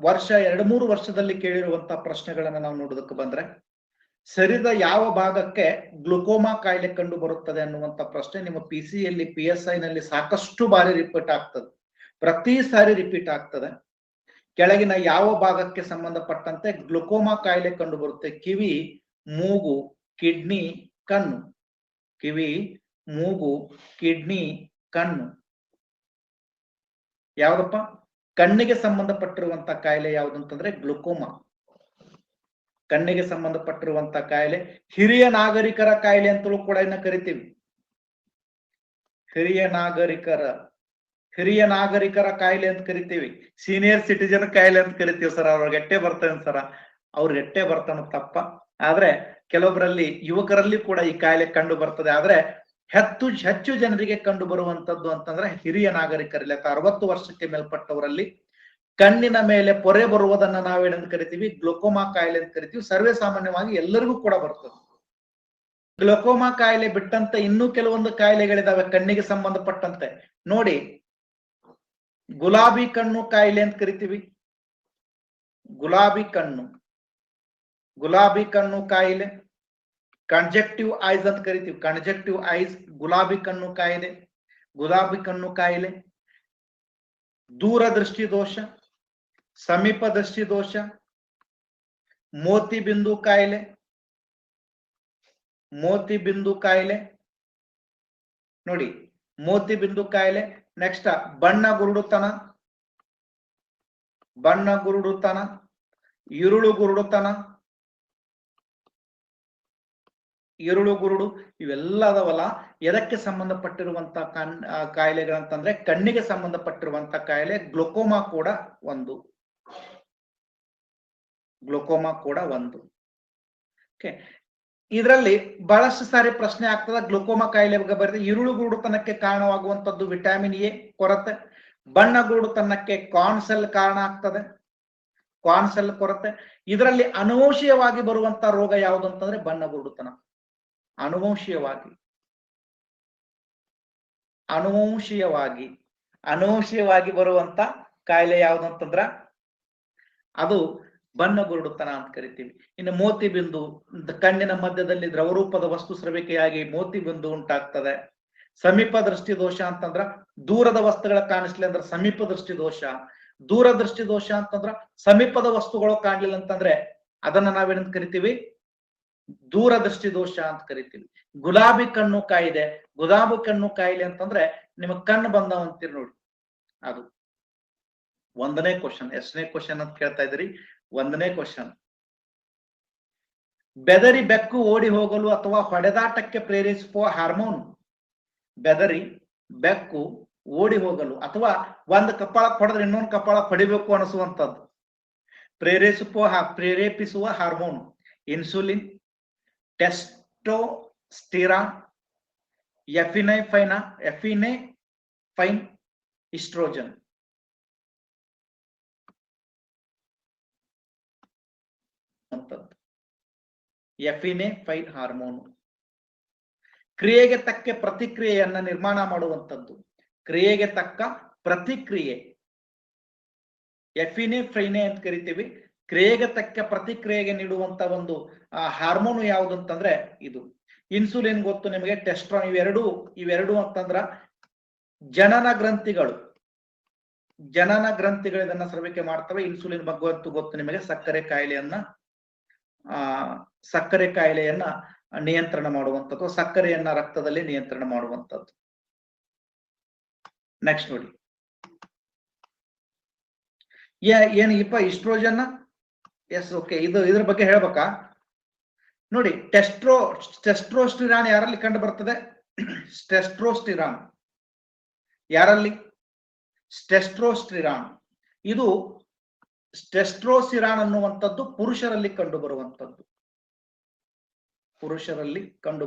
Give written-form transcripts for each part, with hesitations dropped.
ವರ್ಷ 2-3 ವರ್ಷದಲ್ಲಿ ಕೇಳಿರುವಂತಹ ಪ್ರಶ್ನೆಗಳನ್ನ ನಾವು ನೋಡೋದಕ್ಕೆ ಬಂದ್ರೆ, ಶರೀರದ ಯಾವ ಭಾಗಕ್ಕೆ ಗ್ಲುಕೋಮಾ ಕಾಯಿಲೆ ಕಂಡು ಬರುತ್ತದೆ ಅನ್ನುವಂತ ಪ್ರಶ್ನೆ ನಿಮ್ಮ ಪಿಸಿಯಲ್ಲಿ PSI ನಲ್ಲಿ ಸಾಕಷ್ಟು ಬಾರಿ ರಿಪೀಟ್ ಆಗ್ತದೆ, ಪ್ರತಿ ಸಾರಿ ರಿಪೀಟ್ ಆಗ್ತದೆ. ಕೆಳಗಿನ ಯಾವ ಭಾಗಕ್ಕೆ ಸಂಬಂಧಪಟ್ಟಂತೆ ಗ್ಲುಕೋಮಾ ಕಾಯಿಲೆ ಕಂಡು ಬರುತ್ತೆ? ಕಿವಿ, ಮೂಗು, ಕಿಡ್ನಿ, ಕಣ್ಣು. ಕಿವಿ, ಮೂಗು, ಕಿಡ್ನಿ, ಕಣ್ಣು. ಯಾವ್ದಪ್ಪ? ಕಣ್ಣಿಗೆ ಸಂಬಂಧಪಟ್ಟಿರುವಂತ ಕಾಯಿಲೆ ಯಾವುದು ಅಂತಂದ್ರೆ ಗ್ಲುಕೋಮಾ. ಕಣ್ಣಿಗೆ ಸಂಬಂಧಪಟ್ಟಿರುವಂತ ಕಾಯಿಲೆ ಹಿರಿಯ ನಾಗರಿಕರ ಕಾಯಿಲೆ ಅಂತಲೂ ಕೂಡ ಇನ್ನ ಕರಿತೀವಿ. ಹಿರಿಯ ನಾಗರಿಕರ ಕಾಯಿಲೆ ಅಂತ ಕರಿತೀವಿ. ಸೀನಿಯರ್ ಸಿಟಿಜನ್ ಕಾಯಿಲೆ ಅಂತ ಕರಿತೀವಿ ಸರ್. ಅವ್ರಿಗೆ ಎಟ್ಟೆ ಬರ್ತಾನೆ ಸರ, ಅವ್ರಿಗೆ ಎಟ್ಟೆ ಬರ್ತಾನ ತಪ್ಪ. ಆದ್ರೆ ಕೆಲವೊಬ್ಬರಲ್ಲಿ ಯುವಕರಲ್ಲಿ ಕೂಡ ಈ ಕಾಯಿಲೆ ಕಂಡು ಬರ್ತದೆ. ಆದ್ರೆ ಹೆಚ್ಚು ಜನರಿಗೆ ಕಂಡು ಬರುವಂತದ್ದು ಅಂತಂದ್ರೆ ಹಿರಿಯ ನಾಗರಿಕರಲ್ಲಿ, 60 ವರ್ಷಕ್ಕೆ ಮೇಲ್ಪಟ್ಟವರಲ್ಲಿ ಕಣ್ಣಿನ ಮೇಲೆ ಪೊರೆ ಬರುವುದನ್ನ ನಾವೇನಂತ ಕರಿತೀವಿ? ಗ್ಲುಕೋಮಾ ಕಾಯಿಲೆ ಅಂತ ಕರಿತೀವಿ. ಸರ್ವೇ ಸಾಮಾನ್ಯವಾಗಿ ಎಲ್ಲರಿಗೂ ಕೂಡ ಬರ್ತದೆ. ಗ್ಲುಕೋಮಾ ಕಾಯಿಲೆ ಬಿಟ್ಟಂತೆ ಇನ್ನೂ ಕೆಲವೊಂದು ಕಾಯಿಲೆಗಳಿದಾವೆ ಕಣ್ಣಿಗೆ ಸಂಬಂಧಪಟ್ಟಂತೆ. ನೋಡಿ, ಗುಲಾಬಿ ಕಣ್ಣು ಕಾಯಿಲೆ ಅಂತ ಕರಿತೀವಿ. ಗುಲಾಬಿ ಕಣ್ಣು ಕಾಯಿಲೆ. ಕಂಜೆಕ್ಟಿವ್ ಐಸ್ ಅಂತ ಕರಿತೀವಿ. ಕಂಜೆಕ್ಟಿವ್ ಐಸ್, ಗುಲಾಬಿ ಕಣ್ಣು ಕಾಯಿಲೆ. ದೂರದೃಷ್ಟಿ ದೋಷ, ಸಮೀಪ ದೃಷ್ಟಿ ದೋಷ, ಮೋತಿ ಬಿಂದು ಕಾಯಿಲೆ. ನೋಡಿ, ಮೋತಿ ಬಿಂದು ಕಾಯಿಲೆ. ನೆಕ್ಸ್ಟ್ ಬಣ್ಣ ಗುರುಡುತನ, ಇರುಳು ಗುರುಡು, ಇವೆಲ್ಲ ಅದಾವಲ್ಲ. ಎದಕ್ಕೆ ಸಂಬಂಧಪಟ್ಟಿರುವಂತ ಕಾಯಿಲೆಗಳಂತಂದ್ರೆ ಕಣ್ಣಿಗೆ ಸಂಬಂಧಪಟ್ಟಿರುವಂತ ಕಾಯಿಲೆ. ಗ್ಲುಕೋಮಾ ಕೂಡ ಒಂದು. ಇದರಲ್ಲಿ ಬಹಳಷ್ಟು ಸಾರಿ ಪ್ರಶ್ನೆ ಆಗ್ತದ. ಗ್ಲುಕೋಮಾ ಕಾಯಿಲೆ ಬಗ್ಗೆ ಬರೆದ ಇರುಳು ಗುರುಡುತನಕ್ಕೆ ಕಾರಣವಾಗುವಂತದ್ದು ವಿಟಮಿನ್ ಎ ಕೊರತೆ. ಬಣ್ಣ ಗುರುಡುತನಕ್ಕೆ ಕಾರ್ನ್ಸೆಲ್ ಕಾರಣ ಆಗ್ತದೆ, ಕಾರ್ನ್ಸೆಲ್ ಕೊರತೆ. ಇದರಲ್ಲಿ ಅನುವಂಶೀಯವಾಗಿ ಬರುವಂತ ರೋಗ ಯಾವುದು ಅಂತಂದ್ರೆ ಬಣ್ಣ ಗುರುಡುತನ. ಅನುವಂಶೀಯವಾಗಿ ಬರುವಂತ ಕಾಯಿಲೆ ಯಾವುದು ಅಂತಂದ್ರ ಅದು ಬಣ್ಣ ಗುರುಡುತನ ಅಂತ ಕರಿತೀವಿ. ಇನ್ನು ಮೋತಿ ಬಿಂದು, ಕಣ್ಣಿನ ಮಧ್ಯದಲ್ಲಿ ದ್ರವರೂಪದ ವಸ್ತು ಸ್ರವಿಕೆಯಾಗಿ ಮೋತಿ ಬಿಂದು ಉಂಟಾಗ್ತದೆ. ಸಮೀಪ ದೃಷ್ಟಿ ದೋಷ ಅಂತಂದ್ರ ದೂರದ ವಸ್ತುಗಳ ಕಾಣಿಸ್ಲಿ ಅಂದ್ರೆ ಸಮೀಪ ದೃಷ್ಟಿ ದೋಷ. ದೂರದೃಷ್ಟಿ ದೋಷ ಅಂತಂದ್ರ ಸಮೀಪದ ವಸ್ತುಗಳು ಕಾಣ್ಲಿಲ್ಲ ಅಂತಂದ್ರೆ ಅದನ್ನ ನಾವೇನಂತ ಕರಿತೀವಿ? ದೂರದೃಷ್ಟಿ ದೋಷ ಅಂತ ಕರಿತೀವಿ. ಗುಲಾಬಿ ಕಣ್ಣು ಕಾಯಿಲೆ ಅಂತಂದ್ರೆ ನಿಮಗ್ ಕಣ್ಣು ಬಂದಾವ ಅಂತೀರಿ ನೋಡಿ, ಅದು 1ನೇ ಕ್ವಶನ್. ಎಷ್ಟನೇ ಕ್ವಶನ್ ಅಂತ ಕೇಳ್ತಾ ಇದ್ರಿ? 1ನೇ ಕ್ವಶನ್. ಬೆದರಿ ಬೆಕ್ಕು ಓಡಿ ಹೋಗಲು ಅಥವಾ ಹೊಡೆದಾಟಕ್ಕೆ ಪ್ರೇರೇಪಿಸುವ ಹಾರ್ಮೋನ್. ಬೆದರಿ ಬೆಕ್ಕು ಓಡಿ ಹೋಗಲು ಅಥವಾ ಒಂದು ಕಪಾಳ ಹೊಡೆದ್ರೆ ಇನ್ನೊಂದು ಕಪಾಳ ಹೊಡಿಬೇಕು ಅನಿಸುವಂತದ್ದು ಪ್ರೇರೇಪಿಸುವ hormone insulin, testosterone, epinephrine, oestrogen. Epinephrine hormone ಕ್ರಿಯೆಗೆ ತಕ್ಕ ಪ್ರತಿಕ್ರಿಯೆಯನ್ನ ನಿರ್ಮಾಣ ಮಾಡುವಂಥದ್ದು. ಕ್ರಿಯೆಗೆ ತಕ್ಕ ಪ್ರತಿಕ್ರಿಯೆ ಎಫಿನೆಫ್ರೈನೆ ಅಂತ ಕರಿತೀವಿ. ಕ್ರಿಯೆಗೆ ತಕ್ಕ ಪ್ರತಿಕ್ರಿಯೆಗೆ ನೀಡುವಂತ ಒಂದು ಹಾರ್ಮೋನ್ ಯಾವುದು ಅಂತಂದ್ರೆ ಇದು. ಇನ್ಸುಲಿನ್ ಗೊತ್ತು ನಿಮಗೆ, ಟೆಸ್ಟ್ರಾನ್, ಇವೆರಡು ಅಂತಂದ್ರ ಜನನ ಗ್ರಂಥಿಗಳು ಇದನ್ನ ಸ್ರವಿಕೆ ಮಾಡ್ತವೆ. ಇನ್ಸುಲಿನ್ ಬಗ್ಗೆ ಗೊತ್ತು ನಿಮಗೆ, ಸಕ್ಕರೆ ಕಾಯಿಲೆಯನ್ನ ನಿಯಂತ್ರಣ ಮಾಡುವಂಥದ್ದು, ಸಕ್ಕರೆಯನ್ನ ರಕ್ತದಲ್ಲಿ ನಿಯಂತ್ರಣ ಮಾಡುವಂಥದ್ದು. ನೆಕ್ಸ್ಟ್ ನೋಡಿ, ಏನು ಇಪ್ಪ ಈಸ್ಟ್ರೋಜನ್. S, okay. ಇದ್ರ ಬಗ್ಗೆ ಹೇಳ್ಬೇಕಾ? ನೋಡಿ, ಟೆಸ್ಟೋಸ್ಟಿರಾನ್ ಯಾರಲ್ಲಿ ಕಂಡು ಬರ್ತದೆ? ಟೆಸ್ಟೋಸ್ಟಿರಾನ್ ಇದು ಟೆಸ್ಟೋಸ್ಟಿರಾನ್ ಅನ್ನುವಂಥದ್ದು ಪುರುಷರಲ್ಲಿ ಕಂಡು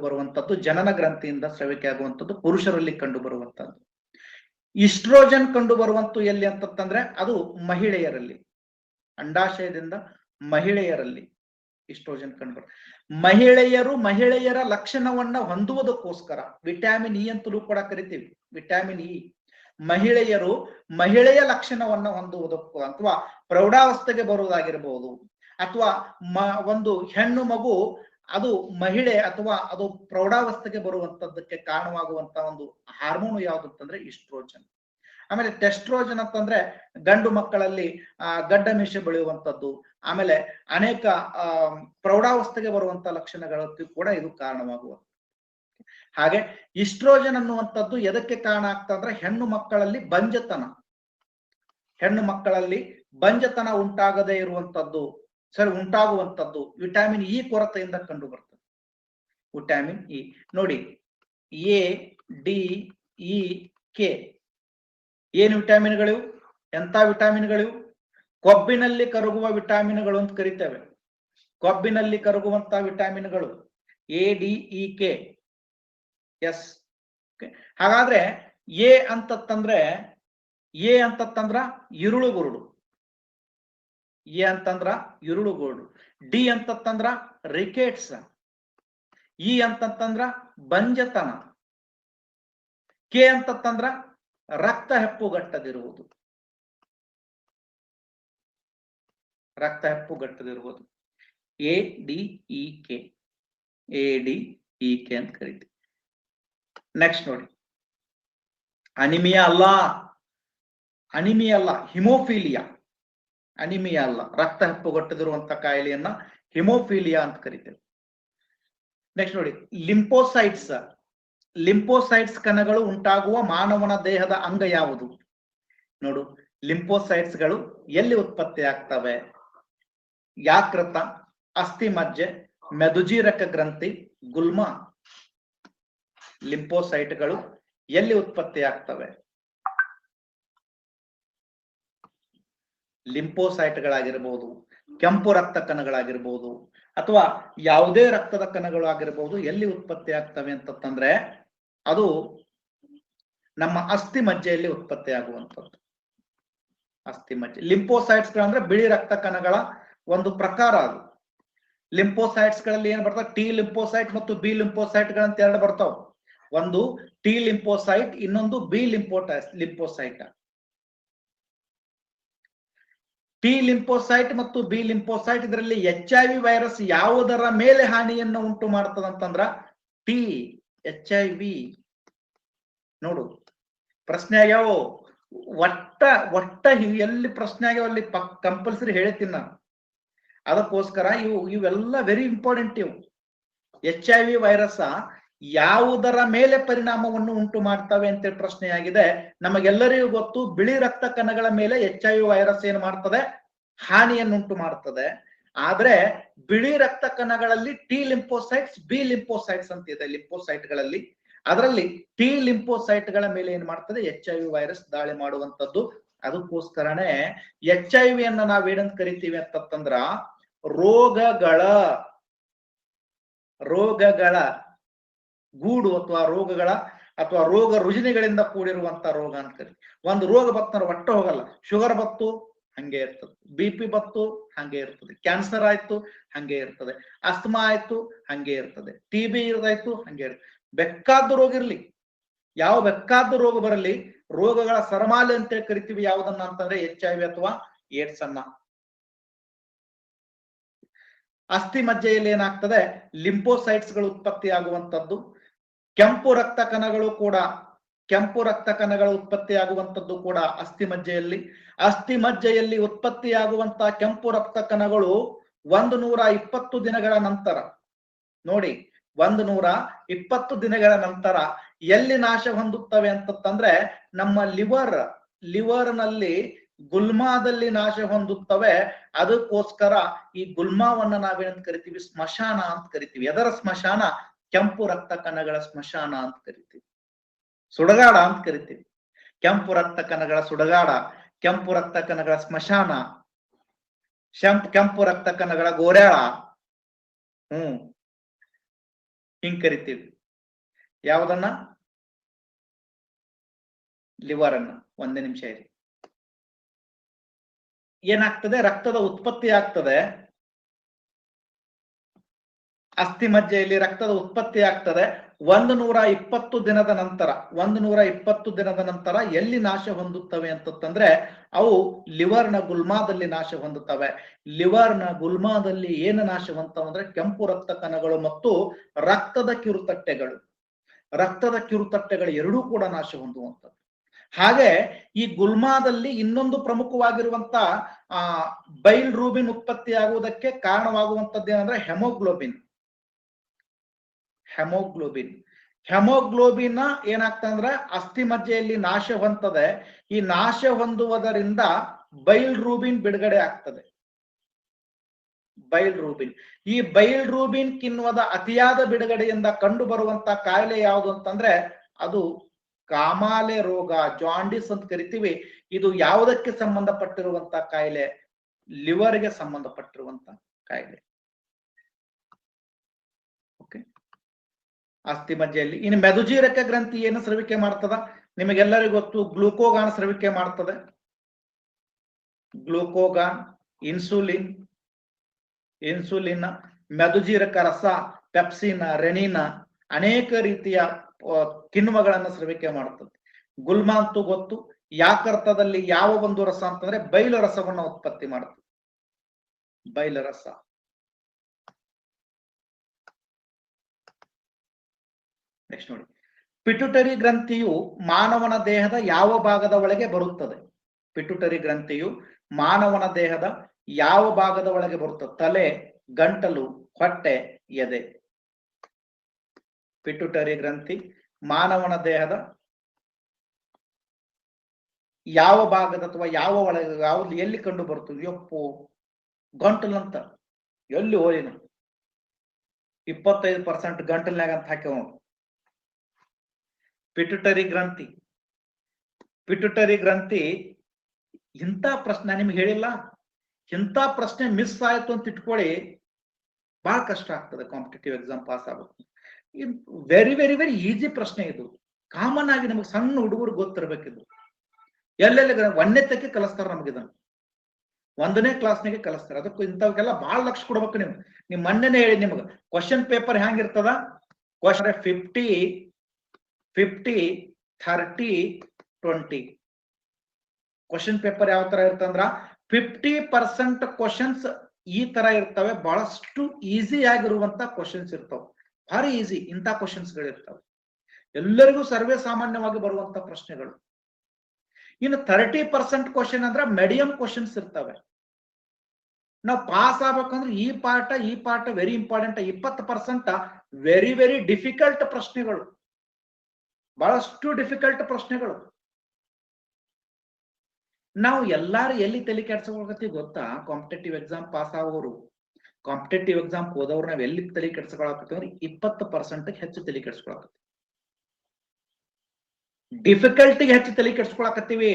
ಬರುವಂತದ್ದು. ಜನನ ಗ್ರಂಥಿಯಿಂದ ಸ್ರವಿಕೆ ಆಗುವಂಥದ್ದು ಪುರುಷರಲ್ಲಿ ಕಂಡು ಬರುವಂತದ್ದು. ಈಸ್ಟ್ರೋಜನ್ ಕಂಡು ಬರುವಂತ ಎಲ್ಲಿ ಅಂತಂದ್ರೆ ಅದು ಮಹಿಳೆಯರಲ್ಲಿ, ಅಂಡಾಶಯದಿಂದ ಮಹಿಳೆಯರಲ್ಲಿ ಈಸ್ಟ್ರೋಜನ್ ಕಂಡು ಮಹಿಳೆಯರ ಲಕ್ಷಣವನ್ನ ಹೊಂದುವುದಕ್ಕೋಸ್ಕರ ವಿಟಮಿನ್ ಇ ಅಂತಲೂ ಕೂಡ ಕರಿತೀವಿ. ವಿಟಮಿನ್ ಇ ಮಹಿಳೆಯರು ಮಹಿಳೆಯ ಲಕ್ಷಣವನ್ನ ಹೊಂದುವುದಕ್ಕೂ ಅಥವಾ ಪ್ರೌಢಾವಸ್ಥೆಗೆ ಬರುವುದಾಗಿರಬಹುದು, ಅಥವಾ ಒಂದು ಹೆಣ್ಣು ಮಗು ಅದು ಮಹಿಳೆ ಅಥವಾ ಅದು ಪ್ರೌಢಾವಸ್ಥೆಗೆ ಬರುವಂತದ್ದಕ್ಕೆ ಕಾರಣವಾಗುವಂತ ಒಂದು ಹಾರ್ಮೋನ್ ಯಾವುದು ಅಂತಂದ್ರೆ ಈಸ್ಟ್ರೋಜನ್. ಆಮೇಲೆ ಟೆಸ್ಟ್ರೋಜನ್ ಅಂತಂದ್ರೆ ಗಂಡು ಮಕ್ಕಳಲ್ಲಿ ಗಡ್ಡ ಮೀಸೆ ಬೆಳೆಯುವಂಥದ್ದು, ಆಮೇಲೆ ಅನೇಕ ಪ್ರೌಢಾವಸ್ಥೆಗೆ ಬರುವಂತ ಲಕ್ಷಣಗಳಕ್ಕೂ ಕೂಡ ಇದು ಕಾರಣವಾಗುವ. ಹಾಗೆ ಈಸ್ಟ್ರೋಜನ್ ಅನ್ನುವಂಥದ್ದು ಎದಕ್ಕೆ ಕಾರಣ ಆಗ್ತಂದ್ರೆ ಹೆಣ್ಣು ಮಕ್ಕಳಲ್ಲಿ ಬಂಜತನ ಉಂಟಾಗದೇ ಇರುವಂತದ್ದು, ಉಂಟಾಗುವಂಥದ್ದು ವಿಟಮಿನ್ ಇ ಕೊರತೆಯಿಂದ ಕಂಡು ಬರ್ತದೆ. ವಿಟಮಿನ್ ಇ ನೋಡಿ, ಎ ಡಿ ಇ ಕೆ ಏನು ವಿಟಮಿನ್ಗಳು, ಎಂತ ವಿಟಮಿನ್ಗಳು? ಕೊಬ್ಬಿನಲ್ಲಿ ಕರಗುವ ವಿಟಮಿನ್ಗಳು ಅಂತ ಕರಿತೇವೆ. ಕೊಬ್ಬಿನಲ್ಲಿ ಕರಗುವಂತ ವಿಟಮಿನ್ಗಳು A D E K. Yes, ಹಾಗಾದ್ರೆ ಎ ಅಂತಂದ್ರೆ ಇರುಳುಗುರುಡು, ಎ ಅಂತಂದ್ರ ಇರುಳುಗೋಡು, ಡಿ ಅಂತಂದ್ರ ರಿಕೆಟ್ಸ್, ಇ ಅಂತಂದ್ರ ಬಂಜತನ, ಕೆ ಅಂತಂದ್ರ ರಕ್ತ ಹೆಪ್ಪುಗಟ್ಟದಿರುವುದು. ಎ ಡಿ ಇ ಕೆ, ಅಂತ ಕರಿತೀವಿ. ನೆಕ್ಸ್ಟ್ ನೋಡಿ, ಅನಿಮಿಯಾ ಅಲ್ಲ, ಹಿಮೋಫೀಲಿಯಾ. ಅನಿಮಿಯಾ ಅಲ್ಲ, ರಕ್ತ ಹೆಪ್ಪುಗಟ್ಟದಿರುವಂತ ಕಾಯಿಲೆಯನ್ನ ಹಿಮೋಫೀಲಿಯಾ ಅಂತ ಕರಿತೇವೆ. ನೆಕ್ಸ್ಟ್ ನೋಡಿ, ಲಿಂಪೋಸೈಟ್ಸ್ ಕಣಗಳು ಉಂಟಾಗುವ ಮಾನವನ ದೇಹದ ಅಂಗ ಯಾವುದು? ನೋಡು, ಲಿಂಪೋಸೈಟ್ಸ್ ಗಳು ಎಲ್ಲಿ ಉತ್ಪತ್ತಿ ಆಗ್ತವೆ? ಯಾಕೃತ, ಅಸ್ಥಿ ಮಜ್ಜೆ, ಮೆದುಜೀರಕ ಗ್ರಂಥಿ, ಗುಲ್ಮ. ಲಿಂಪೋಸೈಟ್ಗಳು ಎಲ್ಲಿ ಉತ್ಪತ್ತಿ ಆಗ್ತವೆ? ಲಿಂಪೋಸೈಟ್ಗಳಾಗಿರ್ಬೋದು, ಕೆಂಪು ರಕ್ತ ಕಣಗಳಾಗಿರ್ಬೋದು, ಅಥವಾ ಯಾವುದೇ ರಕ್ತದ ಕಣಗಳು ಆಗಿರ್ಬೋದು, ಎಲ್ಲಿ ಉತ್ಪತ್ತಿ ಆಗ್ತವೆ ಅಂತಂದ್ರೆ ಅದು ನಮ್ಮ ಅಸ್ಥಿ ಮಜ್ಜೆಯಲ್ಲಿ ಉತ್ಪತ್ತಿ ಆಗುವಂಥದ್ದು. ಅಸ್ಥಿ ಮಜ್ಜೆ. ಲಿಂಪೋಸೈಟ್ಸ್ ಗಳಂದ್ರೆ ಬಿಳಿ ರಕ್ತ ಕಣಗಳ ಒಂದು ಪ್ರಕಾರ. ಅದು ಲಿಂಪೋಸೈಟ್ಸ್ ಗಳಲ್ಲಿ ಏನ್ ಬರ್ತವೆ? ಟಿ ಲಿಂಪೋಸೈಟ್ ಮತ್ತು ಬಿ ಲಿಂಪೋಸೈಟ್ ಗಳಂತ ಎರಡು ಬರ್ತಾವ. ಒಂದು ಟಿ ಲಿಂಪೋಸೈಟ್, ಇನ್ನೊಂದು ಬಿ ಲಿಂಪೋಸೈಟ್. ಟಿ ಲಿಂಪೋಸೈಟ್ ಮತ್ತು ಬಿ ಲಿಂಪೋಸೈಟ್ ಇದರಲ್ಲಿ HIV ವೈರಸ್ ಯಾವುದರ ಮೇಲೆ ಹಾನಿಯನ್ನು ಉಂಟು ಮಾಡ್ತದಂತಂದ್ರ ಟಿ HIV. ನೋಡು, ಪ್ರಶ್ನೆ ಆಗ್ಯಾವ, ಒಟ್ಟ ಎಲ್ಲಿ ಪ್ರಶ್ನೆ ಆಗ್ಯಾವ ಅಲ್ಲಿ ಕಂಪಲ್ಸರಿ ಹೇಳ್ತೀನಿ ನಾನು. ಅದಕ್ಕೋಸ್ಕರ ಇವೆಲ್ಲ ವೆರಿ ಇಂಪಾರ್ಟೆಂಟ್. ಇವು HIV ವೈರಸ್ ಯಾವುದರ ಮೇಲೆ ಪರಿಣಾಮವನ್ನು ಉಂಟು ಮಾಡ್ತವೆ ಅಂತೇಳಿ ಪ್ರಶ್ನೆ ಆಗಿದೆ. ನಮಗೆಲ್ಲರಿಗೂ ಗೊತ್ತು, ಬಿಳಿ ರಕ್ತ ಕಣಗಳ ಮೇಲೆ HIV ವೈರಸ್ ಏನ್ ಮಾಡ್ತದೆ? ಹಾನಿಯನ್ನುಂಟು ಮಾಡ್ತದೆ. ಆದ್ರೆ ಬಿಳಿ ರಕ್ತ ಕಣಗಳಲ್ಲಿ ಟಿ ಲಿಂಪೋಸೈಟ್ಸ್, ಬಿ ಲಿಂಪೋಸೈಟ್ಸ್ ಅಂತ ಇದೆ ಲಿಂಪೋಸೈಟ್ಗಳಲ್ಲಿ. ಅದರಲ್ಲಿ ಟಿ ಲಿಂಪೋಸೈಟ್ಗಳ ಮೇಲೆ ಏನ್ ಮಾಡ್ತದೆ? HIV ವೈರಸ್ ದಾಳಿ ಮಾಡುವಂತದ್ದು. ಅದಕ್ಕೋಸ್ಕರನೇ HIV ಅನ್ನ ನಾವೇನಂತ ಕರಿತೀವಿ ಅಂತಂದ್ರ ರೋಗಗಳ ಗೂಡು ಅಥವಾ ರೋಗ ರುಜಿನಗಳಿಂದ ಕೂಡಿರುವಂತ ರೋಗ ಅಂತ ಕರಿತೀವಿ. ಒಂದು ರೋಗ ಬತ್ತಂದ್ರೆ ಒಟ್ಟ ಹೋಗಲ್ಲ. ಶುಗರ್ ಬತ್ತು ಹಂಗೆ ಇರ್ತದೆ, BP ಬತ್ತು ಹಂಗೆ ಇರ್ತದೆ, ಕ್ಯಾನ್ಸರ್ ಆಯ್ತು ಹಂಗೆ ಇರ್ತದೆ, ಅಸ್ತಮಾ ಆಯ್ತು ಹಂಗೆ ಇರ್ತದೆ, TB ಇರೋದಾಯ್ತು ಹಂಗೆ ಇರ್ತದೆ. ಬೇಕಾದ ರೋಗ ಇರ್ಲಿ, ಯಾವ ಬೇಕಾದ ರೋಗ ಬರಲಿ, ರೋಗಗಳ ಸರಮಾಲೆ ಅಂತ ಕರಿತೀವಿ. ಯಾವುದನ್ನ ಅಂತಂದ್ರೆ HIV ಅಥವಾ ಏಡ್ಸ್ ಅನ್ನ. ಅಸ್ಥಿ ಮಜ್ಜೆಯಲ್ಲಿ ಏನಾಗ್ತದೆ? ಲಿಂಪೋಸೈಟ್ಸ್ ಗಳು ಉತ್ಪತ್ತಿ ಆಗುವಂತದ್ದು. ಕೆಂಪು ರಕ್ತ ಕಣಗಳು ಉತ್ಪತ್ತಿ ಆಗುವಂತದ್ದು ಕೂಡ ಅಸ್ಥಿ ಮಜ್ಜೆಯಲ್ಲಿ ಉತ್ಪತ್ತಿಯಾಗುವಂತಹ ಕೆಂಪು ರಕ್ತ ಕಣಗಳು 120 ದಿನಗಳ ನಂತರ, ನೋಡಿ 120 ದಿನಗಳ ನಂತರ ಎಲ್ಲಿ ನಾಶ ಹೊಂದುತ್ತವೆ ಅಂತಂದ್ರೆ ನಮ್ಮ ಲಿವರ್ ನಲ್ಲಿ ಗುಲ್ಮಾದಲ್ಲಿ ನಾಶ ಹೊಂದುತ್ತವೆ. ಅದಕ್ಕೋಸ್ಕರ ಈ ಗುಲ್ಮಾವನ್ನ ನಾವೇನಂತ ಕರಿತೀವಿ? ಸ್ಮಶಾನ ಅಂತ ಕರಿತೀವಿ. ಎದರ ಸ್ಮಶಾನ? ಕೆಂಪು ರಕ್ತ ಕಣಗಳ ಸ್ಮಶಾನ ಅಂತ ಕರಿತೀವಿ, ಸುಡಗಾಡ ಅಂತ ಕರಿತೀವಿ. ಕೆಂಪು ರಕ್ತ ಕಣಗಳ ಸುಡಗಾಡ, ಕೆಂಪು ರಕ್ತ ಕಣಗಳ ಸ್ಮಶಾನ, ಕೆಂಪು ರಕ್ತ ಕಣಗಳ ಗೋರ್ಯಾಳ, ಹಿಂಗ್ ಕರಿತೀವಿ. ಯಾವುದನ್ನ? ಲಿವರ್ ಅನ್ನ. ಒಂದೇ ನಿಮಿಷ ಇರಿ. ಏನಾಗ್ತದೆ? ರಕ್ತದ ಉತ್ಪತ್ತಿ ಆಗ್ತದೆ. ಅಸ್ಥಿ ಮಜ್ಜೆಯಲ್ಲಿ ರಕ್ತದ ಉತ್ಪತ್ತಿ ಆಗ್ತದೆ 120 ದಿನದ ನಂತರ. 120 ದಿನದ ನಂತರ ಎಲ್ಲಿ ನಾಶ ಹೊಂದುತ್ತವೆ ಅಂತಂದ್ರೆ ಅವು ಲಿವರ್ನ ಗುಲ್ಮಾದಲ್ಲಿ ನಾಶ ಹೊಂದುತ್ತವೆ. ಲಿವರ್ನ ಗುಲ್ಮಾದಲ್ಲಿ ಏನು ನಾಶ ಹೊಂದುತ್ತವೆ ಕೆಂಪು ರಕ್ತ ಕಣಗಳು ಮತ್ತು ರಕ್ತದ ಕಿರುತಟ್ಟೆಗಳು. ರಕ್ತದ ಕಿರುತಟ್ಟೆಗಳು ಎರಡೂ ಕೂಡ ನಾಶ ಹೊಂದುವಂಥದ್ದು. ಹಾಗೆ ಈ ಗುಲ್ಮಾದಲ್ಲಿ ಇನ್ನೊಂದು ಪ್ರಮುಖವಾಗಿರುವಂತ ಬೈಲ್ ರೂಬಿನ್ ಉತ್ಪತ್ತಿ ಆಗುವುದಕ್ಕೆ ಕಾರಣವಾಗುವಂತದ್ದು ಏನಂದ್ರೆ ಹೆಮೋಗ್ಲೋಬಿನ್. ಹೆಮೋಗ್ಲೋಬಿನ್ ಏನಾಗ್ತದೆ ಅಂದ್ರೆ ಅಸ್ಥಿ ಮಜ್ಜೆಯಲ್ಲಿ ನಾಶ ಹೊಂದದೆ. ಈ ನಾಶ ಹೊಂದುವುದರಿಂದ ಬೈಲ್ ರೂಬಿನ್ ಬಿಡುಗಡೆ ಆಗ್ತದೆ. ಬೈಲ್ ರೂಬಿನ್. ಈ ಬೈಲ್ ರೂಬಿನ್ ಕಿಣ್ವದ ಅತಿಯಾದ ಬಿಡುಗಡೆಯಿಂದ ಕಂಡು ಬರುವಂತ ಕಾಯಿಲೆ ಯಾವುದು ಅಂತಂದ್ರೆ ಅದು ಕಾಮಾಲೆ ರೋಗ, ಜಾಂಡಿಸ್ ಅಂತ ಕರಿತೀವಿ. ಇದು ಯಾವುದಕ್ಕೆ ಸಂಬಂಧಪಟ್ಟಿರುವಂತ ಕಾಯಿಲೆ? ಲಿವರ್ಗೆ ಸಂಬಂಧಪಟ್ಟಿರುವಂತ ಕಾಯಿಲೆ. ಓಕೆ, ಅಸ್ಥಿ ಮಜ್ಜೆಯಲ್ಲಿ. ಇನ್ನು ಮೆದುಜೀರಕ ಗ್ರಂಥಿ ಏನು ಸ್ರವಿಕೆ ಮಾಡ್ತದ? ನಿಮಗೆಲ್ಲರಿಗೂ ಗೊತ್ತು, ಗ್ಲೂಕೋಗಾನ್ ಸ್ರವಿಕೆ ಮಾಡ್ತದೆ. ಗ್ಲೂಕೋಗಾನ್, ಇನ್ಸುಲಿನ್, ಮೆದುಜೀರಕ ರಸ, ಪೆಪ್ಸಿನ್, ರೆನಿನ್, ಅನೇಕ ರೀತಿಯ ಕಿಣ್ವಗಳನ್ನು ಸ್ರವಿಕೆ ಮಾಡುತ್ತದೆ. ಗುಲ್ಮ ಅಂತೂ ಗೊತ್ತು. ಯಾಕರ್ತದಲ್ಲಿ ಯಾವ ಒಂದು ರಸ ಅಂತಂದ್ರೆ ಬೈಲು ರಸವನ್ನು ಉತ್ಪತ್ತಿ ಮಾಡುತ್ತದೆ. ಬೈಲ ರಸ. ನೆಕ್ಸ್ಟ್ ನೋಡಿ, ಪಿಟ್ಯುಟರಿ ಗ್ರಂಥಿಯು ಮಾನವನ ದೇಹದ ಯಾವ ಭಾಗದ ಒಳಗೆ ಬರುತ್ತದೆ? ಪಿಟ್ಯುಟರಿ ಗ್ರಂಥಿಯು ಮಾನವನ ದೇಹದ ಯಾವ ಭಾಗದ ಒಳಗೆ ಬರುತ್ತದೆ? ತಲೆ, ಗಂಟಲು, ಹೊಟ್ಟೆ, ಎದೆ. ಪಿಟ್ಯುಟರಿ ಗ್ರಂಥಿ ಮಾನವನ ದೇಹದ ಯಾವ ಭಾಗದ ಅಥವಾ ಯಾವ ಒಳಗೆ, ಯಾವ್ದು ಎಲ್ಲಿ ಕಂಡು ಬರ್ತದೆ? ಯಪ್ಪು, ಗಂಟಲು ಅಂತ ಎಲ್ಲಿ ಹೋಲಿನ 25% ಗಂಟಲ್ನಾಗ ಅಂತ ಹಾಕ್ಯವ. ಪಿಟ್ಯುಟರಿ ಗ್ರಂಥಿ. ಪಿಟ್ಯುಟರಿ ಗ್ರಂಥಿ ಇಂಥ ಪ್ರಶ್ನೆ ನಿಮ್ಗೆ ಹೇಳಿಲ್ಲ. ಇಂಥ ಪ್ರಶ್ನೆ ಮಿಸ್ ಆಯ್ತು ಅಂತ ಇಟ್ಕೊಳ್ಳಿ, ಬಹಳ ಕಷ್ಟ ಆಗ್ತದೆ ಕಾಂಪಿಟೇಟಿವ್ ಎಕ್ಸಾಮ್ ಪಾಸ್ ಆಗುತ್ತೆ. ವೆರಿ ವೆರಿ ವೆರಿ ಈಸಿ ಪ್ರಶ್ನೆ ಇದು. ಕಾಮನ್ ಆಗಿ ನಮಗೆ ಸಣ್ಣ ಹುಡುಗರು ಗೊತ್ತಿರ್ಬೇಕಿದು. ಎಲ್ಲೆಲ್ಲಿ 1ನೇ ತಕ್ಕೆ ಕಲಿಸ್ತಾರೆ ನಮಗಿದನ್ನು, 1ನೇ ಕ್ಲಾಸ್ನಾಗೆ ಕಲಿಸ್ತಾರೆ. ಅದಕ್ಕೂ ಇಂಥವಕ್ಕೆಲ್ಲ ಬಹಳ ಲಕ್ಷ ಕೊಡ್ಬೇಕು ನೀವು. ನಿಮ್ ಮೊನ್ನೆನೇ ಹೇಳಿ ನಿಮ್ಗೆ ಕ್ವಶನ್ ಪೇಪರ್ ಹೆಂಗಿರ್ತದ? ಕ್ವಶನ್ 50, 30, 20. ಕ್ವಶನ್ ಪೇಪರ್ ಯಾವ ತರ ಇರ್ತಂದ್ರ 50% ಕ್ವಶನ್ಸ್ ಈ ತರ ಇರ್ತವೆ. ಬಹಳಷ್ಟು ಈಸಿ ಆಗಿರುವಂತ ಕ್ವಶನ್ಸ್ ಇರ್ತಾವ, ಭಾರಿ ಈಸಿ. ಇಂಥ ಕ್ವಶನ್ಸ್ ಗಳು ಇರ್ತವೆ, ಎಲ್ಲರಿಗೂ ಸರ್ವೇ ಸಾಮಾನ್ಯವಾಗಿ ಬರುವಂತ ಪ್ರಶ್ನೆಗಳು. ಇನ್ನು 30% ಕ್ವಶನ್ ಅಂದ್ರೆ ಮೀಡಿಯಂ ಕ್ವಶನ್ಸ್ ಇರ್ತವೆ. ನಾವು ಪಾಸ್ ಆಗ್ಬೇಕಂದ್ರೆ ಈ part very important. 20% very very difficult ಪ್ರಶ್ನೆಗಳು, ಬಹಳಷ್ಟು ಡಿಫಿಕಲ್ಟ್ ಪ್ರಶ್ನೆಗಳು. ನಾವು ಎಲ್ಲಾರು ಎಲ್ಲಿ ತಲೆ ಕೆಡ್ಸ್ಕೊಳಕತ್ತೀವಿ ಗೊತ್ತಾ? ಕಾಂಪಿಟೇಟಿವ್ ಎಕ್ಸಾಮ್ ಪಾಸ್ ಆಗೋರು, ಕಾಂಪಿಟೇಟಿವ್ ಎಕ್ಸಾಮ್ ಹೋದವ್ರು ನಾವ್ ಎಲ್ಲಿ ತಲೆ ಕೆಡ್ಸ್ಕೊಳಕತ್ತೀವಿ ಅಂದ್ರೆ 20% ಹೆಚ್ಚು ತಲೆ ಕೆಡ್ಸ್ಕೊಳಕತ್ತೀವಿ. ಡಿಫಿಕಲ್ಟಿಗೆ ಹೆಚ್ಚು ತಲೆ ಕೆಡ್ಸ್ಕೊಳಕತ್ತೀವಿ.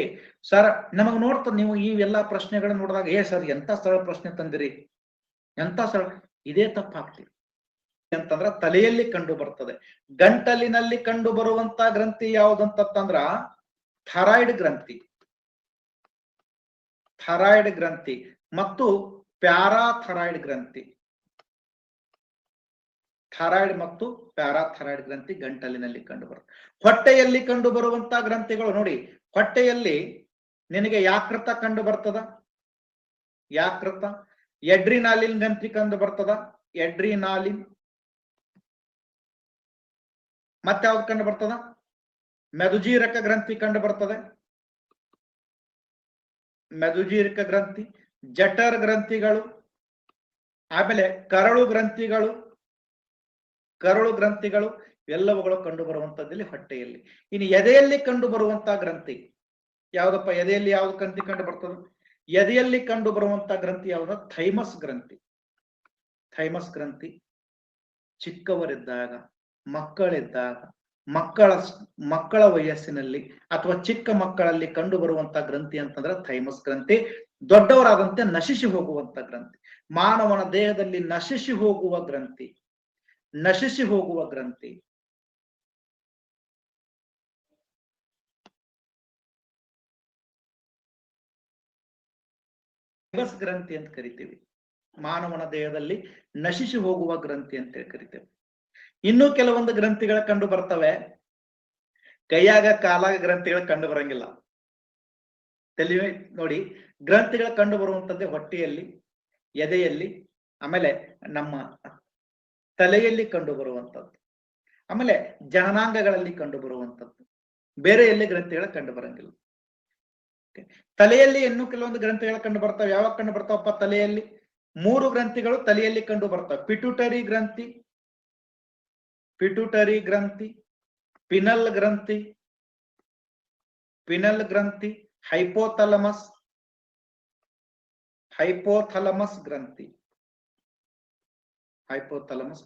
ಸರ್ ನಮಗ್ ನೋಡ್ತದ, ನೀವು ಈ ಎಲ್ಲಾ ಪ್ರಶ್ನೆಗಳನ್ನ ನೋಡಿದಾಗ ಸರ್ ಎಂತ ಸರಳ ಪ್ರಶ್ನೆ ತಂದಿರಿ, ಎಂತ ಸರಳ. ಇದೇ ತಪ್ಪಾಗ್ತೀವಿ ಅಂತಂದ್ರ ತಲೆಯಲ್ಲಿ ಕಂಡು ಬರ್ತದೆ. ಗಂಟಲಿನಲ್ಲಿ ಕಂಡು ಬರುವಂತ ಗ್ರಂಥಿ ಯಾವ್ದಂತಂದ್ರ ಥೈರಾಯ್ಡ್ ಗ್ರಂಥಿ. ಥೈರಾಯ್ಡ್ ಗ್ರಂಥಿ ಮತ್ತು ಪ್ಯಾರಾಥೈರಾಯ್ಡ್ ಗ್ರಂಥಿ. ಥೈರಾಯ್ಡ್ ಮತ್ತು ಪ್ಯಾರಾಥೈರಾಯ್ಡ್ ಗ್ರಂಥಿ ಗಂಟಲಿನಲ್ಲಿ ಕಂಡು ಬರುತ್ತೆ. ಹೊಟ್ಟೆಯಲ್ಲಿ ಕಂಡು ಬರುವಂತ ಗ್ರಂಥಿಗಳು ನೋಡಿ, ಹೊಟ್ಟೆಯಲ್ಲಿ ನಿನಗೆ ಯಾಕೃತ ಕಂಡು ಬರ್ತದ, ಯಾಕೃತ. ಎಡ್ರಿನಾಲಿನ್ ಗ್ರಂಥಿ ಕಂಡು ಬರ್ತದ, ಎಡ್ರಿನಾಲಿನ್. ಮತ್ತೆ ಯಾವ್ದು ಕಂಡು ಬರ್ತದ? ಮೆದುಜೀರಕ ಗ್ರಂಥಿ ಕಂಡು ಬರ್ತದೆ, ಮೆದುಜೀರಕ ಗ್ರಂಥಿ. ಜಠರ ಗ್ರಂಥಿಗಳು, ಆಮೇಲೆ ಕರಳು ಗ್ರಂಥಿಗಳು, ಕರಳು ಗ್ರಂಥಿಗಳು ಎಲ್ಲವುಗಳು ಕಂಡು ಬರುವಂತದ್ದಲ್ಲಿ ಹೊಟ್ಟೆಯಲ್ಲಿ. ಇನ್ನು ಎದೆಯಲ್ಲಿ ಕಂಡು ಬರುವಂತ ಗ್ರಂಥಿ ಯಾವ್ದಪ್ಪ? ಎದೆಯಲ್ಲಿ ಯಾವ್ದು ಗ್ರಂಥಿ ಕಂಡು ಬರ್ತದೆ? ಎದೆಯಲ್ಲಿ ಕಂಡು ಬರುವಂತ ಗ್ರಂಥಿ ಯಾವ್ದು? ಥೈಮಸ್ ಗ್ರಂಥಿ. ಥೈಮಸ್ ಗ್ರಂಥಿ ಚಿಕ್ಕವರಿದ್ದಾಗ, ಮಕ್ಕಳಿದ್ದಾಗ, ಮಕ್ಕಳ ವಯಸ್ಸಿನಲ್ಲಿ ಅಥವಾ ಚಿಕ್ಕ ಮಕ್ಕಳಲ್ಲಿ ಕಂಡು ಬರುವಂತ ಗ್ರಂಥಿ ಅಂತಂದ್ರೆ ಥೈಮಸ್ ಗ್ರಂಥಿ. ದೊಡ್ಡವರಾದಂತೆ ನಶಿಸಿ ಹೋಗುವಂತ ಗ್ರಂಥಿ, ಮಾನವನ ದೇಹದಲ್ಲಿ ನಶಿಸಿ ಹೋಗುವ ಗ್ರಂಥಿ, ನಶಿಸಿ ಹೋಗುವ ಗ್ರಂಥಿ. ಗ್ರಂಥಿ ಅಂತ ಕರಿತೀವಿ. ಮಾನವನ ದೇಹದಲ್ಲಿ ನಶಿಸಿ ಹೋಗುವ ಗ್ರಂಥಿ ಅಂತ ಕರಿತೇವೆ. ಇನ್ನೂ ಕೆಲವೊಂದು ಗ್ರಂಥಿಗಳ ಕಂಡು ಬರ್ತವೆ, ಕೈಯಾಗ ಕಾಲಾಗ ಗ್ರಂಥಿಗಳು ಕಂಡು ಬರಂಗಿಲ್ಲ. ತಲೆ ನೋಡಿ, ಗ್ರಂಥಿಗಳ ಕಂಡು ಬರುವಂತದ್ದೇ ಹೊಟ್ಟೆಯಲ್ಲಿ, ಎದೆಯಲ್ಲಿ, ಆಮೇಲೆ ನಮ್ಮ ತಲೆಯಲ್ಲಿ ಕಂಡು ಬರುವಂತದ್ದು, ಆಮೇಲೆ ಜನನಾಂಗಗಳಲ್ಲಿ ಕಂಡು ಬರುವಂತದ್ದು. ಬೇರೆ ಎಲ್ಲಿ ಗ್ರಂಥಿಗಳ ಕಂಡು ಬರಂಗಿಲ್ಲ. ತಲೆಯಲ್ಲಿ ಇನ್ನೂ ಕೆಲವೊಂದು ಗ್ರಂಥಿಗಳ ಕಂಡು ಬರ್ತಾವೆ. ಯಾವಾಗ ಕಂಡು ಬರ್ತಾವಪ್ಪ? ತಲೆಯಲ್ಲಿ 3 ಗ್ರಂಥಿಗಳು ತಲೆಯಲ್ಲಿ ಕಂಡು ಬರ್ತವೆ. ಪಿಟ್ಯೂಟರಿ ಗ್ರಂಥಿ, ಪಿನಲ್ ಗ್ರಂಥಿ, ಹೈಪೋಥಲಮಸ್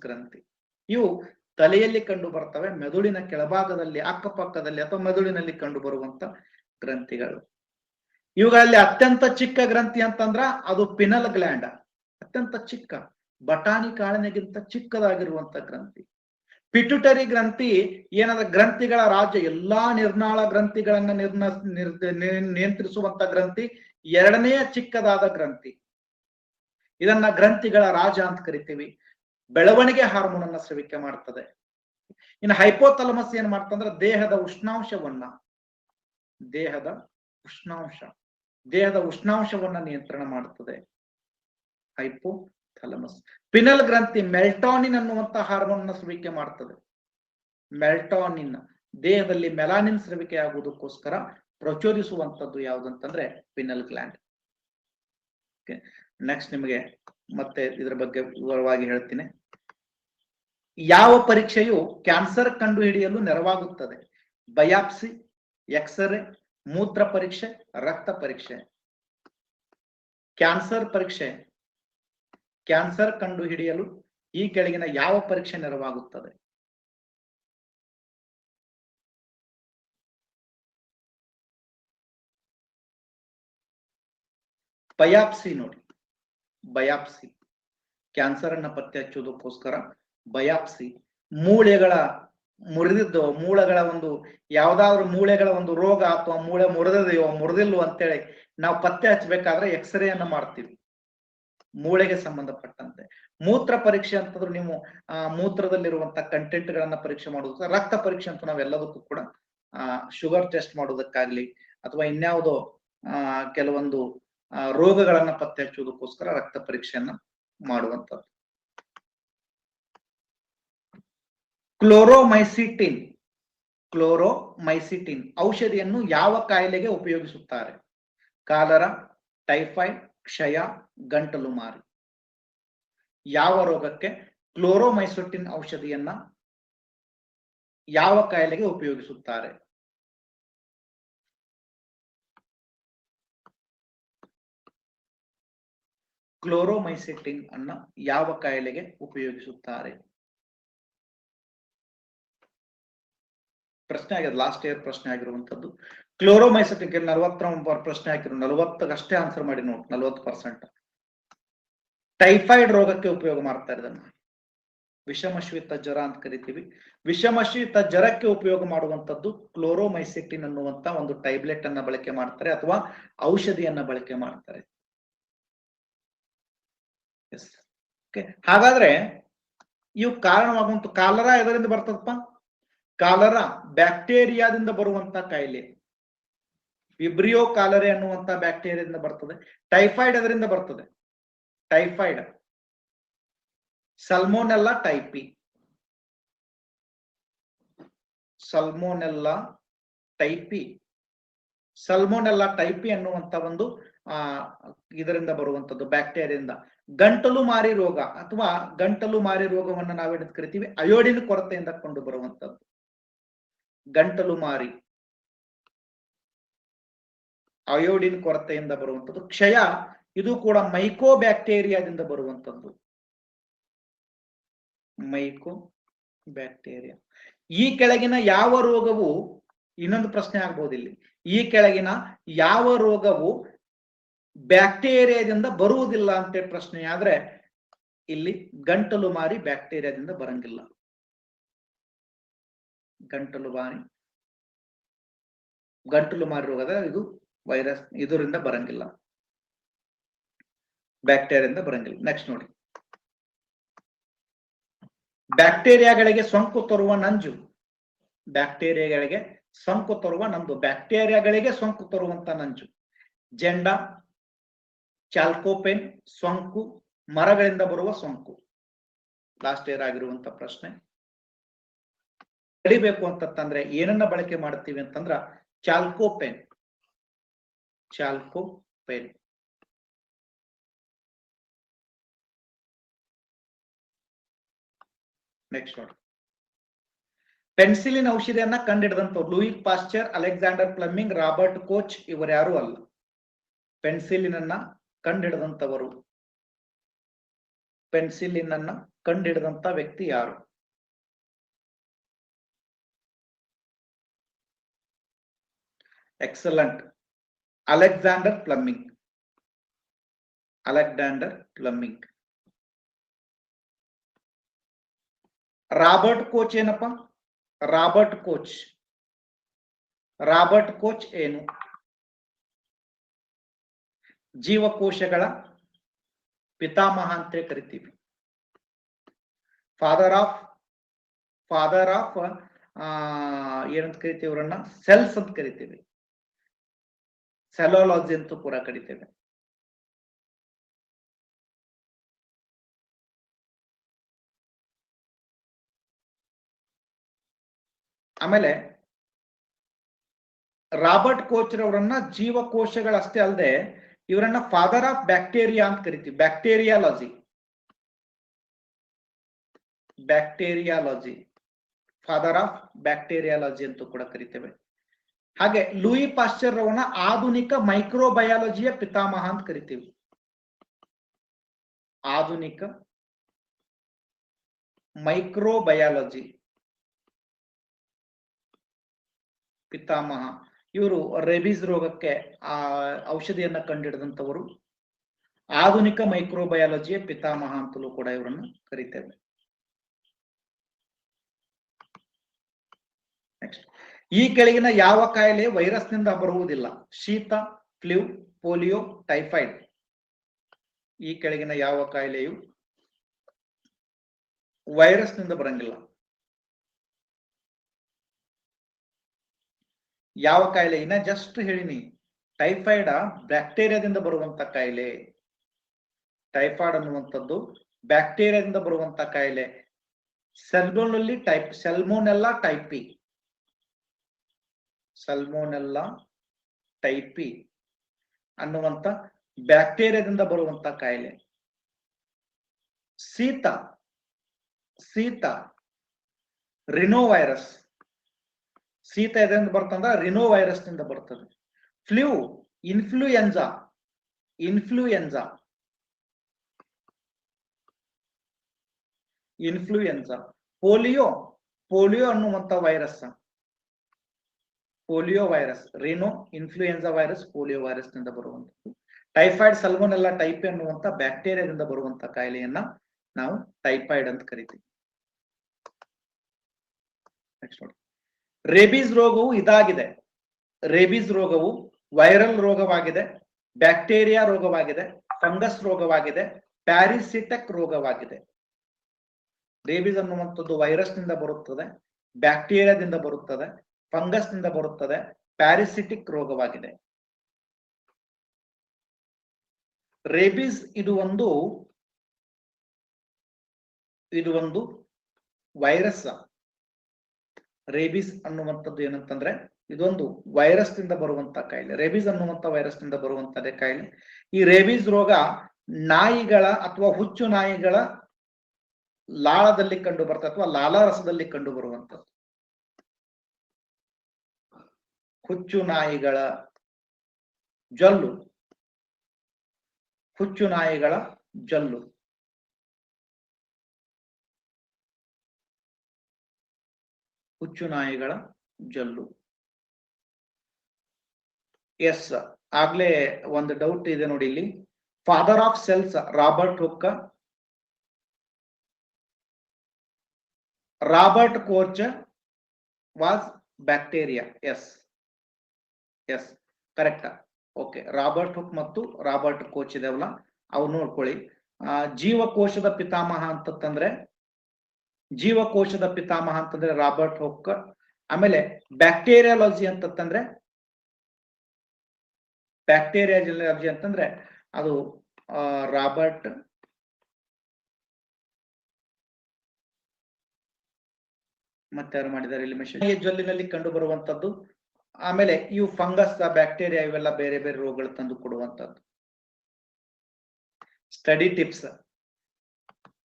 ಗ್ರಂಥಿ. ಇವು ತಲೆಯಲ್ಲಿ ಕಂಡು ಬರ್ತವೆ. ಮೆದುಳಿನ ಕೆಳಭಾಗದಲ್ಲಿ, ಅಕ್ಕಪಕ್ಕದಲ್ಲಿ ಅಥವಾ ಮೆದುಳಿನಲ್ಲಿ ಕಂಡು ಬರುವಂತ ಗ್ರಂಥಿಗಳು. ಇವುಗಳಲ್ಲಿ ಅತ್ಯಂತ ಚಿಕ್ಕ ಗ್ರಂಥಿ ಅಂತಂದ್ರ ಅದು ಪಿನಲ್ ಗ್ಲ್ಯಾಂಡ್. ಅತ್ಯಂತ ಚಿಕ್ಕ, ಬಟಾಣಿ ಕಾಳಿನಗಿಂತ ಚಿಕ್ಕದಾಗಿರುವಂತ ಗ್ರಂಥಿ. ಪಿಟ್ಯೂಟರಿ ಗ್ರಂಥಿ ಏನಂದ್ರೆ ಗ್ರಂಥಿಗಳ ರಾಜ್ಯ, ಎಲ್ಲಾ ನಿರ್ನಾಳ ಗ್ರಂಥಿಗಳನ್ನ ನಿಯಂತ್ರಿಸುವಂತ ಗ್ರಂಥಿ, 2ನೇ ಚಿಕ್ಕದಾದ ಗ್ರಂಥಿ. ಇದನ್ನ ಗ್ರಂಥಿಗಳ ರಾಜ ಅಂತ ಕರಿತೀವಿ. ಬೆಳವಣಿಗೆ ಹಾರ್ಮೋನ್ ಅನ್ನ ಸ್ರವಿಕೆ ಮಾಡ್ತದೆ. ಇನ್ನು ಹೈಪೋಥಲಮಸ್ ಏನ್ ಮಾಡ್ತಂದ್ರೆ ದೇಹದ ಉಷ್ಣಾಂಶವನ್ನ ನಿಯಂತ್ರಣ ಮಾಡುತ್ತದೆ. ಹೈಪೋಥಲಮಸ್. ಪಿನಲ್ ಗ್ರಂಥಿ ಮೆಲ್ಟಾನಿನ್ ಅನ್ನುವಂತ ಹಾರ್ಮೋನ್ ಅನ್ನ ಸ್ರವಿಕೆ ಮಾಡ್ತದೆ. ಮೆಲ್ಟಾನಿನ್ ದೇಹದಲ್ಲಿ ಮೆಲಾನಿನ್ ಸ್ರವಿಕೆ ಆಗುವುದಕ್ಕೋಸ್ಕರ ಪ್ರಚೋದಿಸುವಂತದ್ದು ಯಾವುದಂತಂದ್ರೆ ಪಿನಲ್ ಗ್ಲ್ಯಾಂಡ್. ನೆಕ್ಸ್ಟ್ ನಿಮಗೆ ಮತ್ತೆ ಇದರ ಬಗ್ಗೆ ವಿವರವಾಗಿ ಹೇಳ್ತೀನಿ. ಯಾವ ಪರೀಕ್ಷೆಯು ಕ್ಯಾನ್ಸರ್ ಕಂಡುಹಿಡಿಯಲು ನೆರವಾಗುತ್ತದೆ? ಬಯಾಪ್ಸಿ, ಎಕ್ಸ್ರೇ, ಮೂತ್ರ ಪರೀಕ್ಷೆ, ರಕ್ತ ಪರೀಕ್ಷೆ. ಕ್ಯಾನ್ಸರ್ ಕಂಡುಹಿಡಿಯಲು ಈ ಕೆಳಗಿನ ಯಾವ ಪರೀಕ್ಷೆ ನೆರವಾಗುತ್ತದೆ? ಬಯಾಪ್ಸಿ. ನೋಡಿ, ಬಯಾಪ್ಸಿ ಕ್ಯಾನ್ಸರ್ ಅನ್ನ ಪತ್ತೆ ಹಚ್ಚುವುದಕ್ಕೋಸ್ಕರ ಬಯಾಪ್ಸಿ. ಮೂಳೆಗಳ ಒಂದು ಯಾವ್ದಾದ್ರು ಮೂಳೆಗಳ ಒಂದು ರೋಗ ಅಥವಾ ಮೂಳೆ ಮುರಿದಿದೆಯೋ ಮುರಿದಿಲ್ವೋ ಅಂತೇಳಿ ನಾವು ಪತ್ತೆ ಹಚ್ಚಬೇಕಾದ್ರೆ ಎಕ್ಸ್ರೇ ಅನ್ನ ಮಾಡ್ತೀವಿ, ಮೂಳೆಗೆ ಸಂಬಂಧಪಟ್ಟಂತೆ. ಮೂತ್ರ ಪರೀಕ್ಷೆ ಅಂತಂದ್ರೆ ನೀವು ಮೂತ್ರದಲ್ಲಿರುವಂತ ಕಂಟೆಂಟ್ ಗಳನ್ನ ಪರೀಕ್ಷೆ ಮಾಡುವುದು. ರಕ್ತ ಪರೀಕ್ಷೆ ಅಂತ ನಾವೆಲ್ಲದಕ್ಕೂ ಕೂಡ ಶುಗರ್ ಟೆಸ್ಟ್ ಮಾಡೋದಕ್ಕಾಗ್ಲಿ ಅಥವಾ ಇನ್ಯಾವುದೋ ಕೆಲವೊಂದು ರೋಗಗಳನ್ನ ಪತ್ತೆ ಹಚ್ಚುವುದಕ್ಕೋಸ್ಕರ ರಕ್ತ ಪರೀಕ್ಷೆಯನ್ನ ಮಾಡುವಂಥದ್ದು. ಕ್ಲೋರೋಮೈಸಿಟಿನ್ ಔಷಧಿಯನ್ನು ಯಾವ ಕಾಯಿಲೆಗೆ ಉಪಯೋಗಿಸುತ್ತಾರೆ? ಕಾಲರಾ, ಟೈಫಾಯ್ಡ್, ಕ್ಷಯ, ಗಂಟಲು ಮಾರಿ. ಯಾವ ರೋಗಕ್ಕೆ ಕ್ಲೋರೋಮೈಸಿಟಿನ್ ಔಷಧಿಯನ್ನ ಯಾವ ಕಾಯಿಲೆಗೆ ಉಪಯೋಗಿಸುತ್ತಾರೆ? ಕ್ಲೋರೋಮೈಸಿಟಿನ್ ಅನ್ನ ಯಾವ ಕಾಯಿಲೆಗೆ ಉಪಯೋಗಿಸುತ್ತಾರೆ? ಪ್ರಶ್ನೆ ಆಗಿದೆ, ಲಾಸ್ಟ್ ಇಯರ್ ಪ್ರಶ್ನೆ ಆಗಿರುವಂತದ್ದು. ಕ್ಲೋರೋಮೈಸಿಟಿನ್ 40 ಪ್ರಶ್ನೆ ಹಾಕಿದ್ರು, 40 ಆನ್ಸರ್ ಮಾಡಿ ನೋಡಿ, 40%. ಟೈಫಾಯ್ಡ್ ರೋಗಕ್ಕೆ ಉಪಯೋಗ ಮಾಡ್ತಾರೆ ಇದನ್ನ. ವಿಷಮಶ್ವಿತ ಜ್ವರ ಅಂತ ಕರಿತೀವಿ. ವಿಷಮಶ್ವಿತ ಜ್ವರಕ್ಕೆ ಉಪಯೋಗ ಮಾಡುವಂತದ್ದು ಕ್ಲೋರೋಮೈಸಿಟಿನ್ ಅನ್ನುವಂತ ಒಂದು ಟ್ಯಾಬ್ಲೆಟ್ ಅನ್ನ ಬಳಕೆ ಮಾಡ್ತಾರೆ ಅಥವಾ ಔಷಧಿಯನ್ನ ಬಳಕೆ ಮಾಡ್ತಾರೆ. ಹಾಗಾದ್ರೆ ಇವು ಕಾರಣವಾಗುವಂತ ಕಾಲರಾ ಎದರಿಂದ ಬರ್ತದಪ್ಪ? ಕಾಲರಾ ಬ್ಯಾಕ್ಟೀರಿಯಾದಿಂದ ಬರುವಂತ ಕಾಯಿಲೆ. ವಿಬ್ರಿಯೋ ಕಾಲರೆ ಅನ್ನುವಂತ ಬ್ಯಾಕ್ಟೀರಿಯಾದಿಂದ ಬರ್ತದೆ. ಟೈಫಾಯ್ಡ್ ಎದರಿಂದ ಬರ್ತದೆ? Typhoid salmonella typhi. Salmonella typhi ಅನ್ನುವಂತ ಒಂದು ಇದರಿಂದ ಬರುವಂತದ್ದು, ಬ್ಯಾಕ್ಟೀರಿಯಾದಿಂದ. ಗಂಟಲು ಮಾರಿ ರೋಗ ಅಥವಾ ಗಂಟಲು ಮಾರಿ ರೋಗವನ್ನು ನಾವೇನು ಕರಿತೀವಿ? ಅಯೋಡಿನ್ ಕೊರತೆಯಿಂದ ಕೊಂಡು ಬರುವಂತದ್ದು ಗಂಟಲು ಮಾರಿ, ಅಯೋಡಿನ್ ಕೊರತೆಯಿಂದ ಬರುವಂತದ್ದು. ಕ್ಷಯ ಇದು ಕೂಡ ಮೈಕೋ ಬ್ಯಾಕ್ಟೀರಿಯಾದಿಂದ ಬರುವಂತದ್ದು, ಮೈಕೋ ಬ್ಯಾಕ್ಟೀರಿಯಾ. ಈ ಕೆಳಗಿನ ಯಾವ ರೋಗವು, ಇನ್ನೊಂದು ಪ್ರಶ್ನೆ ಆಗ್ಬಹುದು ಇಲ್ಲಿ, ಈ ಕೆಳಗಿನ ಯಾವ ರೋಗವು ಬ್ಯಾಕ್ಟೀರಿಯಾದಿಂದ ಬರುವುದಿಲ್ಲ ಅಂತ ಪ್ರಶ್ನೆ ಆದ್ರೆ ಇಲ್ಲಿ ಗಂಟಲು ಮಾರಿ ಬ್ಯಾಕ್ಟೀರಿಯಾದಿಂದ ಬರಂಗಿಲ್ಲ. ಗಂಟಲು ಮಾರಿ ರೋಗದ ಇದು ವೈರಸ್ ಇದರಿಂದ ಬರಂಗಿಲ್ಲ. ಬ್ಯಾಕ್ಟೀರಿಯಾದಿಂದ ಬರಂಗಿಲ್ಲ. ನೆಕ್ಸ್ಟ್ ನೋಡಿ, ಬ್ಯಾಕ್ಟೀರಿಯಾಗಳಿಗೆ ಸೋಂಕು ತರುವ ನಂಜು. ಬ್ಯಾಕ್ಟೀರಿಯಾಗಳಿಗೆ ಸೋಂಕು ತರುವ ನಂದು, ಬ್ಯಾಕ್ಟೀರಿಯಾಗಳಿಗೆ ಸೋಂಕು ತರುವಂತ ನಂಜು. ಜೆಂಡಾ, ಚಾಲ್ಕೋಪೆನ್, ಸೋಂಕು, ಮರಗಳಿಂದ ಬರುವ ಸೋಂಕು. ಲಾಸ್ಟ್ ಇಯರ್ ಆಗಿರುವಂತ ಪ್ರಶ್ನೆ. ತಡಿಬೇಕು ಅಂತಂದ್ರೆ ಏನನ್ನ ಬಳಕೆ ಮಾಡ್ತೀವಿ ಅಂತಂದ್ರ ಚಾಲ್ಕೋಪೆನ್. ಚಾಲ್ಕೋಪೆನ್. ನೆಕ್ಸ್ಟ್ ನೋಡಿ, ಪೆನ್ಸಿಲಿನ್ ಔಷಧಿಯನ್ನ ಕಂಡಿಡಿದಂತವ್ರು Louis Pasteur, Alexander Fleming, Robert Koch. ಇವರು ಯಾರು ಅಲ್ಲ. ಪೆನ್ಸಿಲಿನ್ ಅನ್ನ ಕಂಡಿಡಿದಂತವರು, ಪೆನ್ಸಿಲಿನ್ ಅನ್ನ ಕಂಡಿಡಿದಂತ ವ್ಯಕ್ತಿ ಯಾರು? Excellent, Alexander Fleming. Alexander Fleming. Robert Koch ಏನಪ್ಪ? Robert Koch. ರಾಬರ್ಟ್ ಕೋಚ್ ಏನು? ಜೀವಕೋಶಗಳ ಪಿತಾಮಹ ಅಂತ ಕರಿತೀವಿ. ಫಾದರ್ ಆಫ್ ಏನಂತ ಕರಿತೀವಿ ಅವರನ್ನ? ಸೆಲ್ಸ್ ಅಂತ ಕರಿತೀವಿ. ಸೆಲೋಲಾಜಿ ಅಂತ ಕೂಡ ಕರಿತೇವೆ. ಆಮೇಲೆ ರಾಬರ್ಟ್ ಕೋಚ್ ರವರನ್ನ ಜೀವಕೋಶಗಳಷ್ಟೇ ಅಲ್ಲದೆ ಇವರನ್ನ ಫಾದರ್ ಆಫ್ ಬ್ಯಾಕ್ಟೀರಿಯಾ ಅಂತ ಕರಿತೀವಿ. Bacteriology. Bacteriology, father of bacteriology ಅಂತ ಕೂಡ ಕರಿತೇವೆ. ಹಾಗೆ ಲೂಯಿ ಪಾಶ್ಚರ್ ರವರನ್ನ ಆಧುನಿಕ ಮೈಕ್ರೋಬಯಾಲಜಿಯ ಪಿತಾಮಹ ಅಂತ ಕರಿತೀವಿ. ಆಧುನಿಕ ಮೈಕ್ರೋಬಯಾಲಜಿ ಪಿತಾಮಹ. ಇವರು ರೇಬಿಸ್ ರೋಗಕ್ಕೆ ಔಷಧಿಯನ್ನ ಕಂಡುಹಿಡಿದಂತವರು. ಆಧುನಿಕ ಮೈಕ್ರೋಬಯಾಲಜಿಯ ಪಿತಾಮಹ ಅಂತಲೂ ಕೂಡ ಇವರನ್ನು ಕರಿತೇವೆ. ನೆಕ್ಸ್ಟ್, ಈ ಕೆಳಗಿನ ಯಾವ ಕಾಯಿಲೆ ವೈರಸ್ ನಿಂದ ಬರುವುದಿಲ್ಲ? ಶೀತ, ಫ್ಲೂ, ಪೋಲಿಯೋ, ಟೈಫಾಯ್ಡ್. ಈ ಕೆಳಗಿನ ಯಾವ ಕಾಯಿಲೆಯು ವೈರಸ್ ನಿಂದ ಬರಂಗಿಲ್ಲ? ಯಾವ ಕಾಯಿಲೆ? ಇನ್ನ ಜಸ್ಟ್ ಹೇಳಿನಿ. ಟೈಫಾಯ್ಡ್ ಬ್ಯಾಕ್ಟೀರಿಯಾದಿಂದ ಬರುವಂತ ಕಾಯಿಲೆ. ಟೈಫಾಯ್ಡ್ ಅನ್ನುವಂಥದ್ದು ಬ್ಯಾಕ್ಟೀರಿಯಾದಿಂದ ಬರುವಂತ ಕಾಯಿಲೆ. ಸೆಲ್ಮೋನೆಲ್ಲಾ ಟೈಪಿ. ಸಲ್ಮೋನೆಲ್ಲಾ ಟೈಪಿ ಅನ್ನುವಂತ ಬ್ಯಾಕ್ಟೀರಿಯಾದಿಂದ ಬರುವಂತ ಕಾಯಿಲೆ. ಶೀತ ರಿನೋ ವೈರಸ್. ಶೀತ ಎದರಿಂದ ಬರ್ತಂದ್ರ ರಿನೋ ವೈರಸ್ ನಿಂದ ಬರ್ತದೆ. Flu, influenza. ಪೋಲಿಯೋ ಅನ್ನುವಂತ virus. Polio virus, rhino influenza virus, polio virus ನಿಂದ ಬರುವಂತದ್ದು. ಟೈಫಾಯ್ಡ್ ಸಲ್ಮೋನೆಲ್ಲಾ ಟೈಪಿ ಅನ್ನುವಂತ ಬ್ಯಾಕ್ಟೀರಿಯಾದಿಂದ ಬರುವಂತ ಕಾಯಿಲೆಯನ್ನ ನಾವು ಟೈಫಾಯ್ಡ್ ಅಂತ ಕರಿತೀವಿ. ನೆಕ್ಸ್ಟ್ ನೋಡಿ, ರೇಬಿಸ್ ರೋಗವು ಇದಾಗಿದೆ. ರೇಬಿಸ್ ರೋಗವು ವೈರಲ್ ರೋಗವಾಗಿದೆ, ಬ್ಯಾಕ್ಟೀರಿಯಾ ರೋಗವಾಗಿದೆ, ಫಂಗಸ್ ರೋಗವಾಗಿದೆ, ಪ್ಯಾರಿಸಿಟಿಕ್ ರೋಗವಾಗಿದೆ. ರೇಬಿಸ್ ಅನ್ನುವಂಥದ್ದು ವೈರಸ್ ನಿಂದ ಬರುತ್ತದೆ, ಬ್ಯಾಕ್ಟೀರಿಯಾದಿಂದ ಬರುತ್ತದೆ, ಫಂಗಸ್ ನಿಂದ ಬರುತ್ತದೆ, ಪ್ಯಾರಿಸಿಟಿಕ್ ರೋಗವಾಗಿದೆ. ರೇಬಿಸ್ ಇದು ಒಂದು ವೈರಸ್. ರೇಬಿಸ್ ಅನ್ನುವಂಥದ್ದು ಏನಂತಂದ್ರೆ ಇದೊಂದು ವೈರಸ್ ನಿಂದ ಬರುವಂತ ಕಾಯಿಲೆ. ರೇಬಿಸ್ ಅನ್ನುವಂತ ವೈರಸ್ ನಿಂದ ಬರುವಂತದೇ ಕಾಯಿಲೆ. ಈ ರೇಬಿಸ್ ರೋಗ ನಾಯಿಗಳ ಅಥವಾ ಹುಚ್ಚು ನಾಯಿಗಳ ಲಾಳದಲ್ಲಿ ಕಂಡು ಬರ್ತದೆ ಅಥವಾ ಲಾಲಾರಸದಲ್ಲಿ ಕಂಡು ಬರುವಂತದ್ದು. ಹುಚ್ಚು ನಾಯಿಗಳ ಜೊಲ್ಲು. ಹುಚ್ಚು ನಾಯಿಗಳ ಜೊಲ್ಲು. ಹುಚ್ಚು ನಾಯಿಗಳ ಜೊಲ್ಲು. ಎಸ್, ಆಗ್ಲೇ ಒಂದು ಡೌಟ್ ಇದೆ ನೋಡಿ ಇಲ್ಲಿ. Father of cells Robert Hooke, Robert coach was bacteria. Yes correct. Okay, Robert Hooke ಮತ್ತು ರಾಬರ್ಟ್ ಕೋಚ್ ಇದೆವಲ್ಲ ಅವು ನೋಡ್ಕೊಳ್ಳಿ. ಜೀವಕೋಶದ ಪಿತಾಮಹ ಅಂತಂದ್ರೆ ರಾಬರ್ಟ್ ಹುಕ್. ಆಮೇಲೆ ಬ್ಯಾಕ್ಟೀರಿಯಾಲಜಿ ಅಂತಂದ್ರೆ ಅದು ರಾಬರ್ಟ್ ಮತ್ತೆ ಯಾರು ಮಾಡಿದ್ದಾರೆ ಇಲ್ಲಿ ಮೆಷಿನ್ ಜೊಲ್ಲಿನಲ್ಲಿ ಕಂಡು ಬರುವಂತದ್ದು. ಆಮೇಲೆ ಇವು ಫಂಗಸ್, ಬ್ಯಾಕ್ಟೀರಿಯಾ ಇವೆಲ್ಲ ಬೇರೆ ಬೇರೆ ರೋಗಗಳು ತಂದು ಕೊಡುವಂತದ್ದು. ಸ್ಟಡಿ ಟಿಪ್ಸ್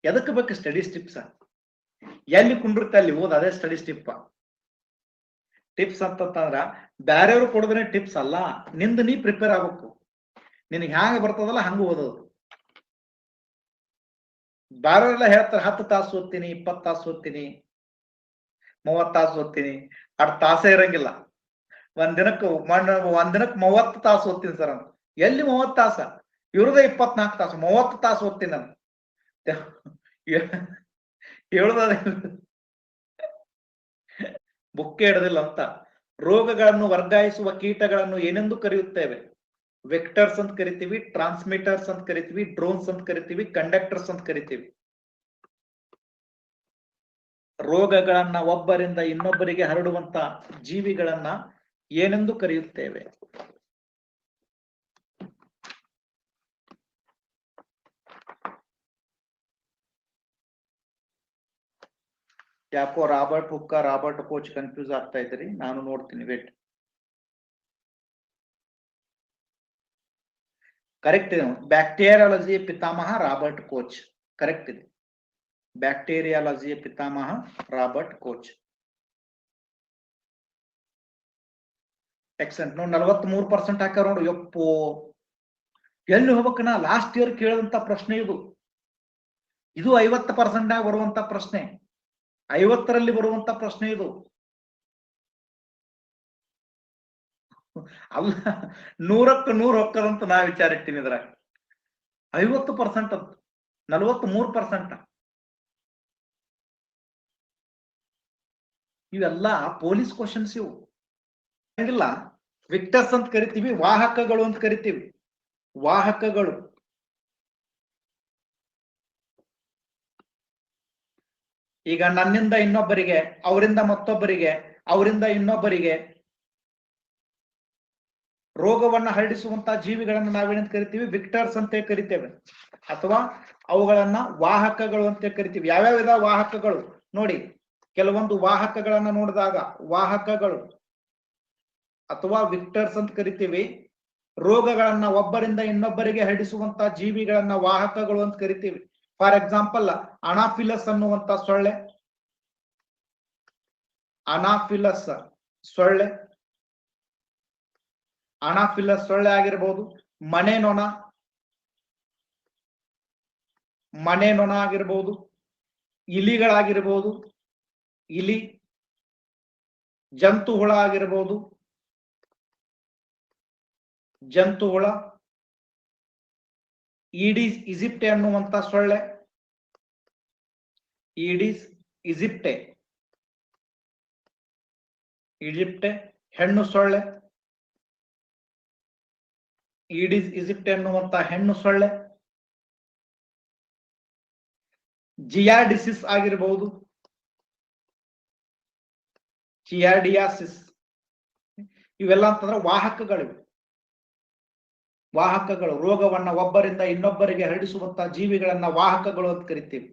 ಎದಕ್ಕೆ ಬೇಕು? ಸ್ಟಡಿ ಟಿಪ್ಸ್ ಎಲ್ಲಿ ಕುಂಡಿರುತ್ತೆ ಅಲ್ಲಿ ಓದ್, ಅದೇ ಸ್ಟಡಿ ಟಿಪ್ಸ್ ಅಂತಂದ್ರ ಬ್ಯಾರೆಯವ್ರು ಕೊಡೋದ್ರೆ ಟಿಪ್ಸ್ ಅಲ್ಲ, ನಿಂದ ನೀ ಪ್ರಿಪೇರ್ ಆಗ್ಬೇಕು. ನಿನಗೆ ಹ್ಯಾಂಗ ಬರ್ತದಲ್ಲ ಹಂಗ ಓದೋದು. ಬ್ಯಾರೆಯವರೆಲ್ಲ ಹೇಳ್ತಾರೆ 10 ತಾಸು ಓದ್ತೀನಿ, 20 ತಾಸು ಓದ್ತೀನಿ, 30 ತಾಸು ಓದ್ತೀನಿ. ಅಟ್ ತಾಸೇ ಇರಂಗಿಲ್ಲ. ಒಂದ್ ದಿನಕ್ಕೆ 30 ತಾಸು ಓದ್ತೀನಿ ಸರ್ ಅಂತ. ಎಲ್ಲಿ 30 ತಾಸ? ಇವ್ರದೇ 24 ತಾಸು, 30 ತಾಸು ಓದ್ತೀನಿ ನಾನು. ಹೇಳುದ ಬುಕ್ಕೆ ಹಿಡದಿಲ್ಲ ಅಂತ. ರೋಗಗಳನ್ನು ವರ್ಗಾಯಿಸುವ ಕೀಟಗಳನ್ನು ಏನೆಂದು ಕರೆಯುತ್ತೇವೆ? ವೆಕ್ಟರ್ಸ್ ಅಂತ ಕರಿತೀವಿ, ಟ್ರಾನ್ಸ್ಮಿಟರ್ಸ್ ಅಂತ ಕರಿತೀವಿ, ಡ್ರೋನ್ಸ್ ಅಂತ ಕರಿತೀವಿ, ಕಂಡಕ್ಟರ್ಸ್ ಅಂತ ಕರಿತೀವಿ. ರೋಗಗಳನ್ನ ಒಬ್ಬರಿಂದ ಇನ್ನೊಬ್ಬರಿಗೆ ಹರಡುವಂತ ಜೀವಿಗಳನ್ನ ಏನೆಂದು ಕರೆಯುತ್ತೇವೆ? ಯಾಕೋ ರಾಬರ್ಟ್ ಹುಕ್ಕ, ರಾಬರ್ಟ್ ಕೋಚ್ ಕನ್ಫ್ಯೂಸ್ ಆಗ್ತಾ ಇದ್ರಿ. ನಾನು ನೋಡ್ತೀನಿ, ವೇಟ್. ಕರೆಕ್ಟ್ ಇದೆ. ಬ್ಯಾಕ್ಟೀರಿಯಾಲಜಿ ಪಿತಾಮಹ ರಾಬರ್ಟ್ ಕೋಚ್, ಕರೆಕ್ಟ್ ಇದೆ. ಬ್ಯಾಕ್ಟೀರಿಯಾಲಜಿ ಪಿತಾಮಹ ರಾಬರ್ಟ್ ಕೋಚ್. ಎಕ್ಸೆಂಟ್ ನೋಡಿ, 43% ಹಾಕ್ಯಾರ ನೋಡು. ಯಪ್ಪೋ, ಎಲ್ಲಿ ಹೋಗ್ಬೇಕನ? ಲಾಸ್ಟ್ ಇಯರ್ ಕೇಳಿದಂತ ಪ್ರಶ್ನೆ ಇದು. 50% ಬರುವಂತ ಪ್ರಶ್ನೆ, 50ರಲ್ಲಿ ಬರುವಂತ ಪ್ರಶ್ನೆ ಇದು. ಅಲ್ಲ, 100ಕ್ಕೆ 100 ಹೊಕ್ಕದಂತ ನಾ ವಿಚಾರ ಇಟ್ಟಿನಿ. ಇದ್ರ 50% ಅಂತ, 43%. ಇವೆಲ್ಲ ಪೊಲೀಸ್ ಕ್ವಶನ್ಸ್ ಇವು. ಹಂಗಿಲ್ಲ, ವಿಕ್ಟರ್ಸ್ ಅಂತ ಕರಿತೀವಿ, ವಾಹಕಗಳು ಅಂತ ಕರಿತೀವಿ. ವಾಹಕಗಳು ಈಗ ನನ್ನಿಂದ ಇನ್ನೊಬ್ಬರಿಗೆ, ಅವರಿಂದ ಮತ್ತೊಬ್ಬರಿಗೆ, ಅವರಿಂದ ಇನ್ನೊಬ್ಬರಿಗೆ ರೋಗವನ್ನ ಹರಡಿಸುವಂತಹ ಜೀವಿಗಳನ್ನ ನಾವೇನಂತ ಕರಿತೀವಿ? ವಿಕ್ಟರ್ಸ್ ಅಂತ ಕರಿತೇವೆ, ಅಥವಾ ಅವುಗಳನ್ನ ವಾಹಕಗಳು ಅಂತ ಕರಿತೀವಿ. ಯಾವ್ಯಾವ ವಿಧ ವಾಹಕಗಳು ನೋಡಿ. ಕೆಲವೊಂದು ವಾಹಕಗಳನ್ನ ನೋಡಿದಾಗ ವಾಹಕಗಳು ಅಥವಾ ವಿಕ್ಟರ್ಸ್ ಅಂತ ಕರಿತೀವಿ. ರೋಗಗಳನ್ನ ಒಬ್ಬರಿಂದ ಇನ್ನೊಬ್ಬರಿಗೆ ಹರಡಿಸುವಂತಹ ಜೀವಿಗಳನ್ನ ವಾಹಕಗಳು ಅಂತ ಕರಿತೀವಿ. ಫಾರ್ ಎಕ್ಸಾಂಪಲ್, ಅನಾಫಿಲಸ್ ಅನ್ನುವಂತ ಸೊಳ್ಳೆ, ಅನಾಫಿಲಸ್ ಸೊಳ್ಳೆ ಆಗಿರ್ಬೋದು. ಮನೆ ನೊಣ ಆಗಿರ್ಬೋದು, ಇಲಿಗಳಾಗಿರ್ಬೋದು, ಇಲಿ, ಜಂತು ಹುಳ ಆಗಿರ್ಬೋದು, ಜಂತು ಹುಳ, ಈಡಿಸ್ ಈಜಿಪ್ಟೆ ಅನ್ನುವಂತ ಸೊಳ್ಳೆ, ಈಡಿಸ್ ಈಜಿಪ್ಟೆ ಹೆಣ್ಣು ಸೊಳ್ಳೆ, ಈಡಿಸ್ ಈಜಿಪ್ಟೆ ಅನ್ನುವಂತ ಹೆಣ್ಣು ಸೊಳ್ಳೆ, ಜಿಯಾಡಿಸಿಸ್ ಆಗಿರಬಹುದು, ಜಿಯಾಡಿಯಾಸಿಸ್. ಇವೆಲ್ಲ ಅಂತಂದ್ರೆ ವಾಹಕಗಳು. ರೋಗವನ್ನ ಒಬ್ಬರಿಂದ ಇನ್ನೊಬ್ಬರಿಗೆ ಹರಡಿಸುವಂತಹ ಜೀವಿಗಳನ್ನ ವಾಹಕಗಳು ಅಂತ ಕರಿತೀವಿ.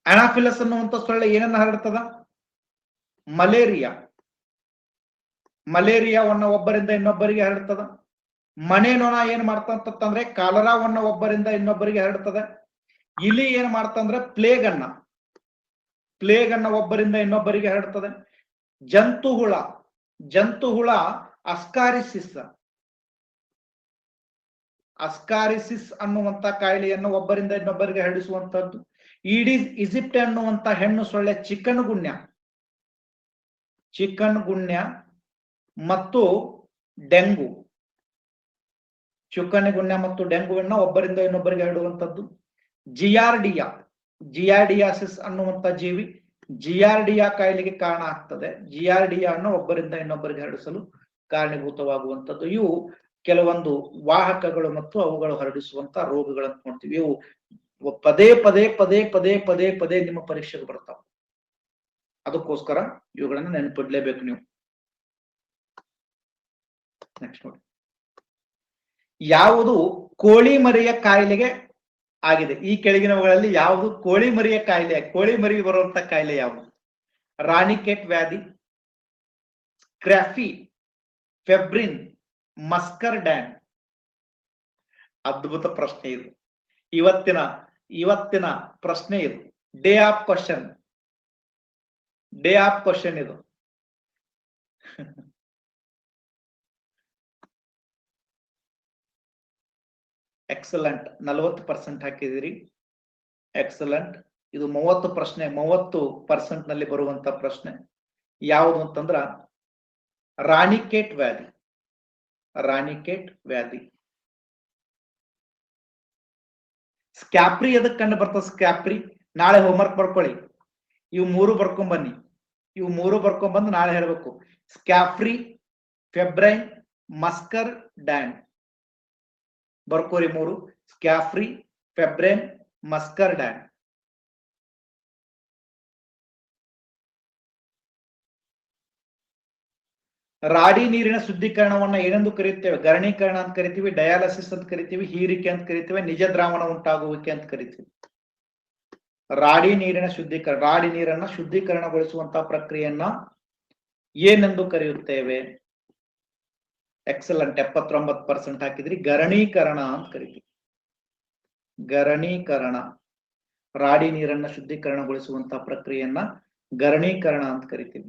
ಅನಾಫಿಲಸ್ ಅನ್ನುವಂತ ಸೊಳ್ಳೆ ಏನನ್ನ ಹರಡ್ತದ? ಮಲೇರಿಯಾವನ್ನ ಒಬ್ಬರಿಂದ ಇನ್ನೊಬ್ಬರಿಗೆ ಹರಡ್ತದ. ಮನೆ ನೊಣ ಏನ್ ಮಾಡ್ತಂತಂದ್ರೆ ಕಾಲರಾವನ್ನ ಒಬ್ಬರಿಂದ ಇನ್ನೊಬ್ಬರಿಗೆ ಹರಡ್ತದೆ. ಇಲಿ ಏನ್ ಮಾಡ್ತಂದ್ರೆ ಪ್ಲೇಗ್ ಅನ್ನ ಒಬ್ಬರಿಂದ ಇನ್ನೊಬ್ಬರಿಗೆ ಹರಡ್ತದೆ. ಜಂತು ಹುಳ ಅಸ್ಕಾರಿಸಿಸ್ ಅನ್ನುವಂತ ಕಾಯಿಲೆಯನ್ನು ಒಬ್ಬರಿಂದ ಇನ್ನೊಬ್ಬರಿಗೆ ಹರಡಿಸುವಂತದ್ದು. ಈಡಿಸ್ ಈಜಿಪ್ಟೆ ಅನ್ನುವಂತ ಹೆಣ್ಣು ಸೊಳ್ಳೆ ಚಿಕನ್ ಗುನ್ಯ ಮತ್ತು ಡೆಂಗು. ಮತ್ತು ಡೆಂಗುವನ್ನ ಒಬ್ಬರಿಂದ ಇನ್ನೊಬ್ಬರಿಗೆ ಹರಡುವಂತದ್ದು. ಜಿಯಾರ್ಡಿಯಾಸಿಸ್ ಅನ್ನುವಂತ ಜೀವಿ ಜಿಯಾರ್ಡಿಯಾ ಕಾಯಿಲೆಗೆ ಕಾರಣ ಆಗ್ತದೆ. ಜಿಯಾರ್ಡಿಯಾ ಅನ್ನು ಒಬ್ಬರಿಂದ ಇನ್ನೊಬ್ಬರಿಗೆ ಹರಡಿಸಲು ಕಾರಣೀಭೂತವಾಗುವಂಥದ್ದು. ಇವು ಕೆಲವೊಂದು ವಾಹಕಗಳು ಮತ್ತು ಅವುಗಳು ಹರಡಿಸುವಂತ ರೋಗಗಳನ್ನು ನೋಡ್ತೀವಿ. ಇವು ಪದೇ ಪದೇ ಪದೇ ಪದೇ ಪದೇ ಪದೇ ನಿಮ್ಮ ಪರೀಕ್ಷೆಗೆ ಬರ್ತಾವ. ಅದಕ್ಕೋಸ್ಕರ ಇವುಗಳನ್ನ ನೆನಪಿಡ್ಲೇಬೇಕು ನೀವು. ನೆಕ್ಸ್ಟ್ ನೋಡಿ, ಯಾವುದು ಕೋಳಿ ಮರಿಯ ಕಾಯಿಲೆಗೆ ಆಗಿದೆ? ಈ ಕೆಳಗಿನವುಗಳಲ್ಲಿ ಯಾವುದು ಕೋಳಿ ಮರಿಯ ಕಾಯಿಲೆ, ಕೋಳಿ ಮರಿ ಬರುವಂತ ಕಾಯಿಲೆ ಯಾವುದು? ರಾಣಿಕೆಟ್ ವ್ಯಾಧಿ, ಸ್ಕ್ರಾಫಿ, ಫೆಬ್ರಿನ್, ಮಸ್ಕರ್ ಡ್ಯಾನ್. ಅದ್ಭುತ ಪ್ರಶ್ನೆ ಇದು. ಇವತ್ತಿನ ಪ್ರಶ್ನೆ ಇದು. ಡೇ ಆಫ್ ಕ್ವಶನ್ ಇದು. ಎಕ್ಸಲೆಂಟ್, 40% ಹಾಕಿದಿರಿ. ಎಕ್ಸಲೆಂಟ್. ಇದು 30 ಪ್ರಶ್ನೆ, 30% ನಲ್ಲಿ ಬರುವಂತ ಪ್ರಶ್ನೆ ಯಾವುದು ಅಂತಂದ್ರ ರಾಣಿಕೆಟ್ ವ್ಯಾಧಿ. ರಾಣಿಕೆಟ್ ವ್ಯಾಧಿ. ಸ್ಕ್ಯಾಪ್ರಿ ಎದಕ್ ಕಂಡು ಬರ್ತದೆ? ಸ್ಕ್ಯಾಪ್ರಿ ನಾಳೆ ಹೋಮ್ವರ್ಕ್ ಬರ್ಕೊಳ್ಳಿ. ಇವು 3 ಬರ್ಕೊಂಡ್ ಬನ್ನಿ. ಇವು 3 ಬರ್ಕೊಂಡ್ ಬಂದು ನಾಳೆ ಹೇಳ್ಬೇಕು. ಸ್ಕ್ಯಾಪ್ರಿ, ಫೆಬ್ರೈನ್, ಮಸ್ಕರ್ ಡ್ಯಾನ್. ಬರ್ಕೋರಿ 3. ಸ್ಕ್ಯಾಫ್ರಿ, ಫೆಬ್ರೈನ್, ಮಸ್ಕರ್ ಡ್ಯಾನ್. ರಾಡಿ ನೀರಿನ ಶುದ್ಧೀಕರಣವನ್ನ ಏನೆಂದು ಕರೀತೇವೆ? ಗರಣೀಕರಣ ಅಂತ ಕರಿತೀವಿ, ಡಯಾಲಿಸಿಸ್ ಅಂತ ಕರಿತೀವಿ, ಹೀರಿಕೆ ಅಂತ ಕರಿತೀವಿ, ನಿಜ ದ್ರಾವಣ ಉಂಟಾಗುವಿಕೆ ಅಂತ ಕರಿತೀವಿ. ರಾಡಿ ನೀರಿನ ಶುದ್ಧೀಕರಣ, ರಾಡಿ ನೀರನ್ನ ಶುದ್ಧೀಕರಣಗೊಳಿಸುವಂತಹ ಪ್ರಕ್ರಿಯೆಯನ್ನ ಏನೆಂದು ಕರೆಯುತ್ತೇವೆ? ಎಕ್ಸಲೆಂಟ್, 79% ಹಾಕಿದ್ರಿ. ಗರಣೀಕರಣ ಅಂತ ಕರಿತೀವಿ. ಗರಣೀಕರಣ. ರಾಡಿ ನೀರನ್ನ ಶುದ್ಧೀಕರಣಗೊಳಿಸುವಂತಹ ಪ್ರಕ್ರಿಯೆಯನ್ನ ಗರಣೀಕರಣ ಅಂತ ಕರಿತೀವಿ.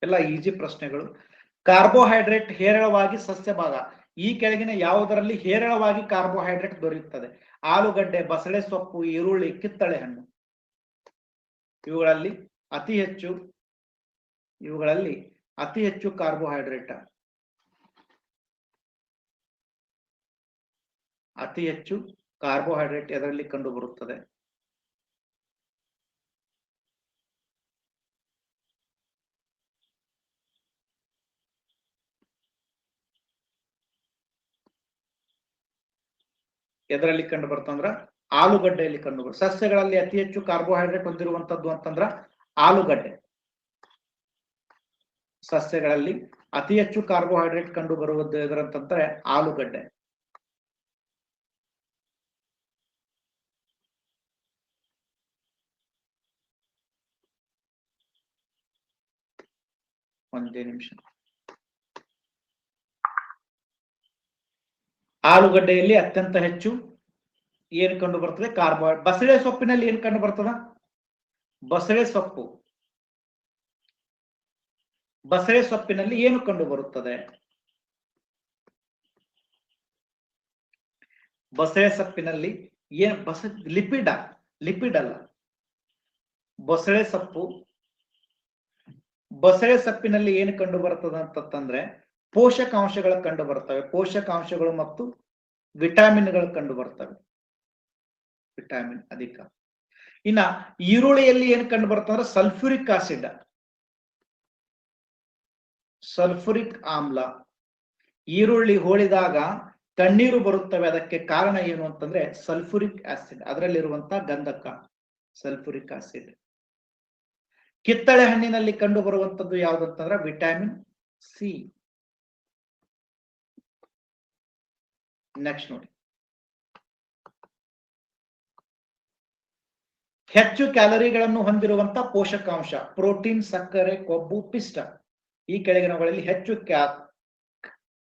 ಎಲ್ಲ ಈಜಿ ಪ್ರಶ್ನೆಗಳು. ಕಾರ್ಬೋಹೈಡ್ರೇಟ್ ಹೇರಳವಾಗಿ ಸಸ್ಯ ಭಾಗ. ಈ ಕೆಳಗಿನ ಯಾವುದರಲ್ಲಿ ಹೇರಳವಾಗಿ ಕಾರ್ಬೋಹೈಡ್ರೇಟ್ ದೊರೆಯುತ್ತದೆ? ಆಲೂಗಡ್ಡೆ, ಬಸಳೆ ಸೊಪ್ಪು, ಈರುಳ್ಳಿ, ಕಿತ್ತಳೆ ಹಣ್ಣು. ಇವುಗಳಲ್ಲಿ ಅತಿ ಹೆಚ್ಚು ಕಾರ್ಬೋಹೈಡ್ರೇಟ್, ಅತಿ ಹೆಚ್ಚು ಕಾರ್ಬೋಹೈಡ್ರೇಟ್ ಎದರಲ್ಲಿ ಕಂಡು ಬರುತ್ತದೆ? ಎದರಲ್ಲಿ ಕಂಡು ಬರ್ತಂದ್ರ ಆಲೂಗಡ್ಡೆಯಲ್ಲಿ ಕಂಡು ಬರುತ್ತೆ. ಸಸ್ಯಗಳಲ್ಲಿ ಅತಿ ಹೆಚ್ಚು ಕಾರ್ಬೋಹೈಡ್ರೇಟ್ ಹೊಂದಿರುವಂತದ್ದು ಅಂತಂದ್ರ ಆಲೂಗಡ್ಡೆ. ಸಸ್ಯಗಳಲ್ಲಿ ಅತಿ ಹೆಚ್ಚು ಕಾರ್ಬೋಹೈಡ್ರೇಟ್ ಕಂಡು ಬರುವುದು ಎದರಂತಂದ್ರೆ ಆಲೂಗಡ್ಡೆ. ಒಂದೇ ನಿಮಿಷ. ಆಲೂಗಡ್ಡೆಯಲ್ಲಿ ಅತ್ಯಂತ ಹೆಚ್ಚು ಏನು ಕಂಡು ಬರ್ತದೆ? ಕಾರ್ಬೋಹೈಡ್ರೇಟ್. ಬಸಳೆ ಸೊಪ್ಪಿನಲ್ಲಿ ಏನು ಕಂಡು ಬರ್ತದ? ಬಸಳೆ ಸೊಪ್ಪಿನಲ್ಲಿ ಏನು ಕಂಡು ಬರುತ್ತದೆ? ಬಸಳೆ ಸೊಪ್ಪಿನಲ್ಲಿ ಲಿಪಿಡ್ ಅಲ್ಲ. ಬಸಳೆ ಸೊಪ್ಪಿನಲ್ಲಿ ಏನು ಕಂಡು ಬರ್ತದೆ ಅಂತಂದ್ರೆ ಪೋಷಕಾಂಶಗಳು ಕಂಡು ಬರ್ತವೆ. ಪೋಷಕಾಂಶಗಳು ಮತ್ತು ವಿಟಾಮಿನ್ಗಳು ಕಂಡು ಬರ್ತವೆ. ವಿಟಾಮಿನ್ ಅಧಿಕ. ಇನ್ನ ಈರುಳ್ಳಿಯಲ್ಲಿ ಏನು ಕಂಡು ಬರ್ತಂದ್ರೆ ಸಲ್ಫ್ಯೂರಿಕ್ ಆಸಿಡ್, ಸಲ್ಫ್ಯೂರಿಕ್ ಆಮ್ಲ. ಈರುಳ್ಳಿ ಹೋಳಿದಾಗ ಕಣ್ಣೀರು ಬರುತ್ತವೆ. ಅದಕ್ಕೆ ಕಾರಣ ಏನು ಅಂತಂದ್ರೆ ಸಲ್ಫ್ಯೂರಿಕ್ ಆಸಿಡ್, ಅದರಲ್ಲಿರುವಂತ ಗಂಧಕ ಸಲ್ಫ್ಯೂರಿಕ್ ಆಸಿಡ್. ಕಿತ್ತಳೆ ಹಣ್ಣಿನಲ್ಲಿ ಕಂಡು ಬರುವಂತದ್ದು ಯಾವುದಂತಂದ್ರೆ ವಿಟಾಮಿನ್ ಸಿ. ನೆಕ್ಸ್ಟ್ ನೋಡಿ, ಹೆಚ್ಚು ಕ್ಯಾಲರಿಗಳನ್ನು ಹೊಂದಿರುವಂತ ಪೋಷಕಾಂಶ ಪ್ರೋಟೀನ್, ಸಕ್ಕರೆ, ಕೊಬ್ಬು, ಪಿಷ್ಟ. ಈ ಕೆಳಗಿನವುಗಳಲ್ಲಿ ಹೆಚ್ಚು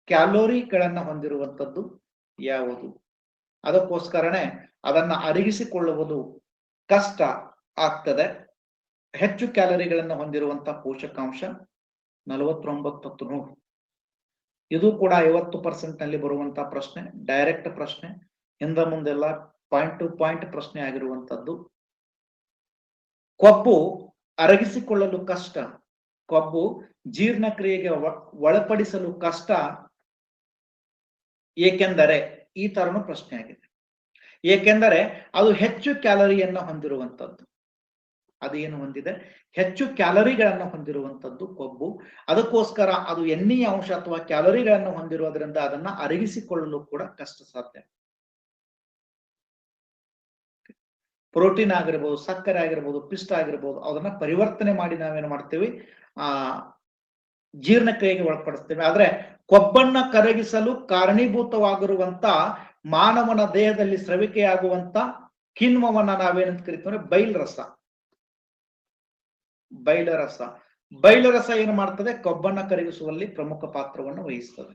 ಕ್ಯಾಲೋರಿಗಳನ್ನ ಹೊಂದಿರುವಂತದ್ದು ಯಾವುದು? ಅದಕ್ಕೋಸ್ಕರನೇ ಅದನ್ನ ಅರಗಿಸಿಕೊಳ್ಳುವುದು ಕಷ್ಟ ಆಗ್ತದೆ. ಹೆಚ್ಚು ಕ್ಯಾಲರಿಗಳನ್ನು ಹೊಂದಿರುವಂತಹ ಪೋಷಕಾಂಶ 49 ನೋಡಿ. ಇದು ಕೂಡ 50% ನಲ್ಲಿ ಬರುವಂತಹ ಪ್ರಶ್ನೆ, ಡೈರೆಕ್ಟ್ ಪ್ರಶ್ನೆ. ಹಿಂದ ಮುಂದೆಲ್ಲ ಪಾಯಿಂಟ್ ಟು ಪಾಯಿಂಟ್ ಪ್ರಶ್ನೆ ಆಗಿರುವಂತದ್ದು. ಕೊಬ್ಬು ಅರಗಿಸಿಕೊಳ್ಳಲು ಕಷ್ಟ, ಕೊಬ್ಬು ಜೀರ್ಣಕ್ರಿಯೆಗೆ ಒಳಪಡಿಸಲು ಕಷ್ಟ. ಏಕೆಂದರೆ ಈ ತರನು ಪ್ರಶ್ನೆ ಆಗಿದೆ. ಏಕೆಂದರೆ ಅದು ಹೆಚ್ಚು ಕ್ಯಾಲರಿಯನ್ನ ಹೊಂದಿರುವಂತದ್ದು. ಅದೇನು ಹೊಂದಿದೆ, ಹೆಚ್ಚು ಕ್ಯಾಲರಿಗಳನ್ನು ಹೊಂದಿರುವಂತದ್ದು ಕೊಬ್ಬು. ಅದಕ್ಕೋಸ್ಕರ ಅದು ಎಣ್ಣೆಯ ಅಂಶ ಅಥವಾ ಕ್ಯಾಲರಿಗಳನ್ನು ಹೊಂದಿರುವುದರಿಂದ ಅದನ್ನ ಅರಗಿಸಿಕೊಳ್ಳಲು ಕೂಡ ಕಷ್ಟ ಸಾಧ್ಯ. ಪ್ರೋಟೀನ್ ಆಗಿರ್ಬೋದು, ಸಕ್ಕರೆ ಆಗಿರ್ಬೋದು, ಪಿಷ್ಟ ಆಗಿರ್ಬೋದು, ಅದನ್ನ ಪರಿವರ್ತನೆ ಮಾಡಿ ನಾವೇನು ಮಾಡ್ತೀವಿ, ಜೀರ್ಣಕ್ರಿಯೆಗೆ ಒಳಪಡಿಸ್ತೇವೆ. ಆದ್ರೆ ಕೊಬ್ಬನ್ನ ಕರಗಿಸಲು ಕಾರಣೀಭೂತವಾಗಿರುವಂತ ಮಾನವನ ದೇಹದಲ್ಲಿ ಸ್ರವಿಕೆಯಾಗುವಂತ ಕಿಣ್ವವನ್ನ ನಾವೇನಂತ ಕರಿತೀವಿ, ಬೈಲರಸ. ಬೈಲರಸ ಬೈಲರಸ ಏನು ಮಾಡ್ತದೆ, ಕೊಬ್ಬನ್ನ ಕರಗಿಸುವಲ್ಲಿ ಪ್ರಮುಖ ಪಾತ್ರವನ್ನು ವಹಿಸ್ತದೆ.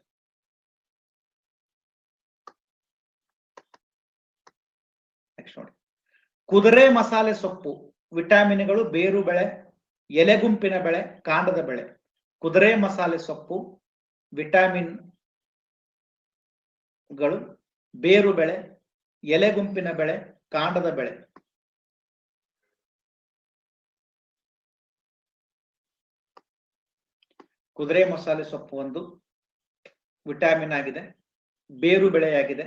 ನೆಕ್ಸ್ಟ್ ನೋಡಿ, ಕುದುರೆ ಮಸಾಲೆ ಸೊಪ್ಪು ವಿಟಾಮಿನ್ಗಳು, ಬೇರು ಬೆಳೆ, ಎಲೆಗುಂಪಿನ ಬೆಳೆ, ಕಾಂಡದ ಬೆಳೆ. ಕುದುರೆ ಮಸಾಲೆ ಸೊಪ್ಪು ವಿಟಾಮಿನ್ಗಳು, ಬೇರು ಬೆಳೆ, ಎಲೆಗುಂಪಿನ ಬೆಳೆ, ಕಾಂಡದ ಬೆಳೆ. ಕುದುರೆ ಮಸಾಲೆ ಸೊಪ್ಪು ಒಂದು ವಿಟಾಮಿನ್ ಆಗಿದೆ, ಬೇರು ಬೆಳೆಯಾಗಿದೆ,